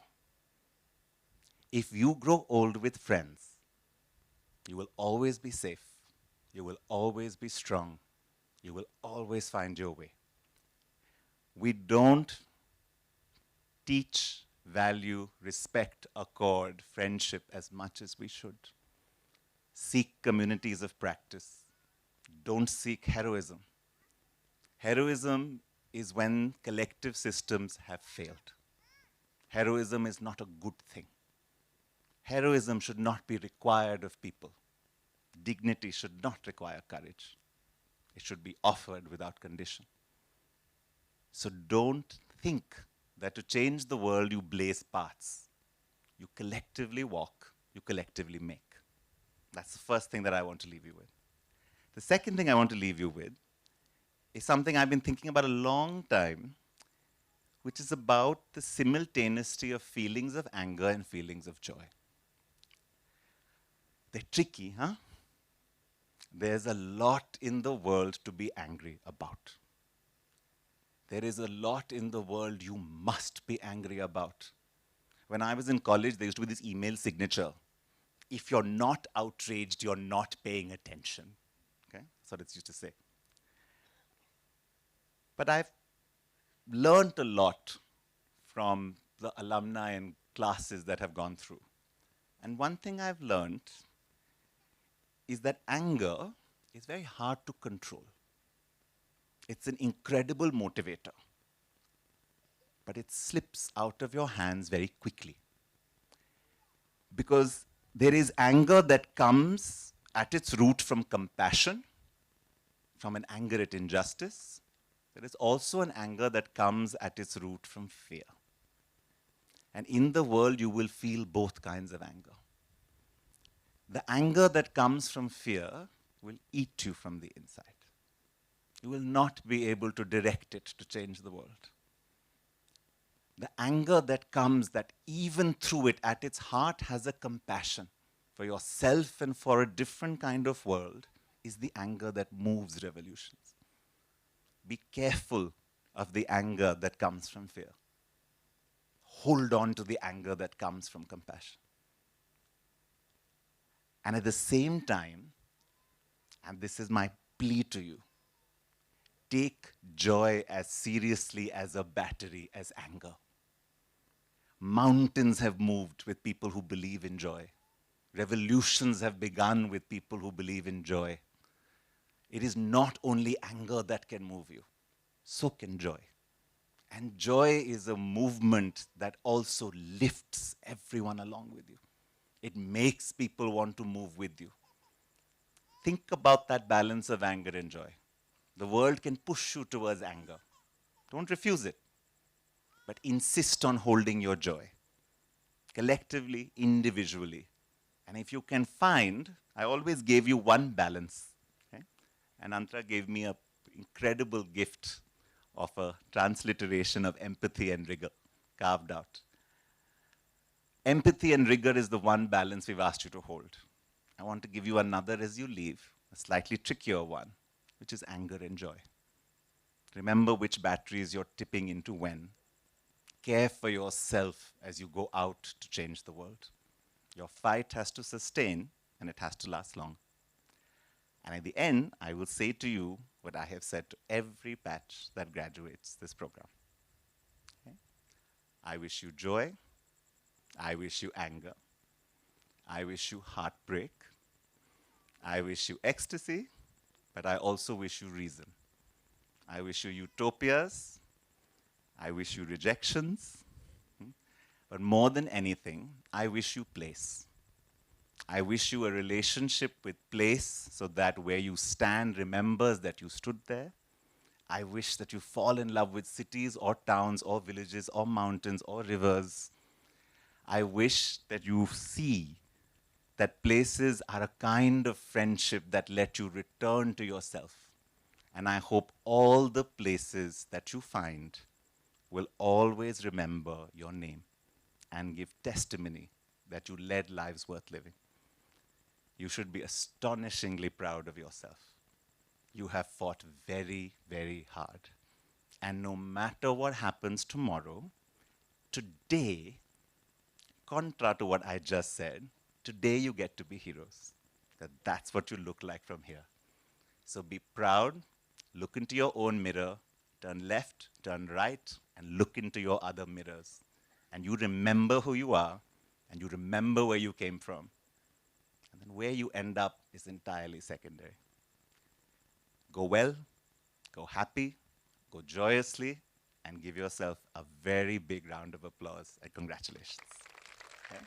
If you grow old with friends, you will always be safe. You will always be strong. You will always find your way. We don't teach, value, respect, accord, friendship as much as we should. Seek communities of practice. Don't seek heroism. Heroism is when collective systems have failed. Heroism is not a good thing. Heroism should not be required of people. Dignity should not require courage. It should be offered without condition. So don't think that to change the world you blaze paths. You collectively walk, you collectively make. That's the first thing that I want to leave you with. The second thing I want to leave you with is something I've been thinking about a long time, which is about the simultaneity of feelings of anger and feelings of joy. They're tricky, huh? There's a lot in the world to be angry about. There is a lot in the world you must be angry about. When I was in college, there used to be this email signature. If you're not outraged, you're not paying attention. Okay? That's what it used to say. But I've learned a lot from the alumni and classes that have gone through. And one thing I've learned is that anger is very hard to control. It's an incredible motivator, but it slips out of your hands very quickly. Because there is anger that comes at its root from compassion, from an anger at injustice. There is also an anger that comes at its root from fear. And in the world, you will feel both kinds of anger. The anger that comes from fear will eat you from the inside. You will not be able to direct it to change the world. The anger that comes, that even through it, at its heart, has a compassion for yourself and for a different kind of world, is the anger that moves revolutions. Be careful of the anger that comes from fear. Hold on to the anger that comes from compassion. And at the same time, and this is my plea to you, take joy as seriously as a battery as anger. Mountains have moved with people who believe in joy. Revolutions have begun with people who believe in joy. It is not only anger that can move you, so can joy. And joy is a movement that also lifts everyone along with you. It makes people want to move with you. Think about that balance of anger and joy. The world can push you towards anger. Don't refuse it, but insist on holding your joy, collectively, individually. And if you can find, I always gave you one balance. Okay? And Antra gave me an incredible gift of a transliteration of empathy and rigor, carved out. Empathy and rigor is the one balance we've asked you to hold. I want to give you another as you leave, a slightly trickier one, which is anger and joy. Remember which batteries you're tipping into when. Care for yourself as you go out to change the world. Your fight has to sustain, and it has to last long. And at the end, I will say to you what I have said to every batch that graduates this program. Okay? I wish you joy. I wish you anger. I wish you heartbreak. I wish you ecstasy, but I also wish you reason. I wish you utopias. I wish you rejections. But more than anything, I wish you place. I wish you a relationship with place so that where you stand remembers that you stood there. I wish that you fall in love with cities or towns or villages or mountains or rivers. I wish that you see that places are a kind of friendship that let you return to yourself. And I hope all the places that you find will always remember your name and give testimony that you led lives worth living. You should be astonishingly proud of yourself. You have fought very, very hard. And no matter what happens tomorrow, today, contra to what I just said, today you get to be heroes. That's what you look like from here. So be proud, look into your own mirror, turn left, turn right, and look into your other mirrors. And you remember who you are, and you remember where you came from. And then where you end up is entirely secondary. Go well, go happy, go joyously, and give yourself a very big round of applause and congratulations. Okay?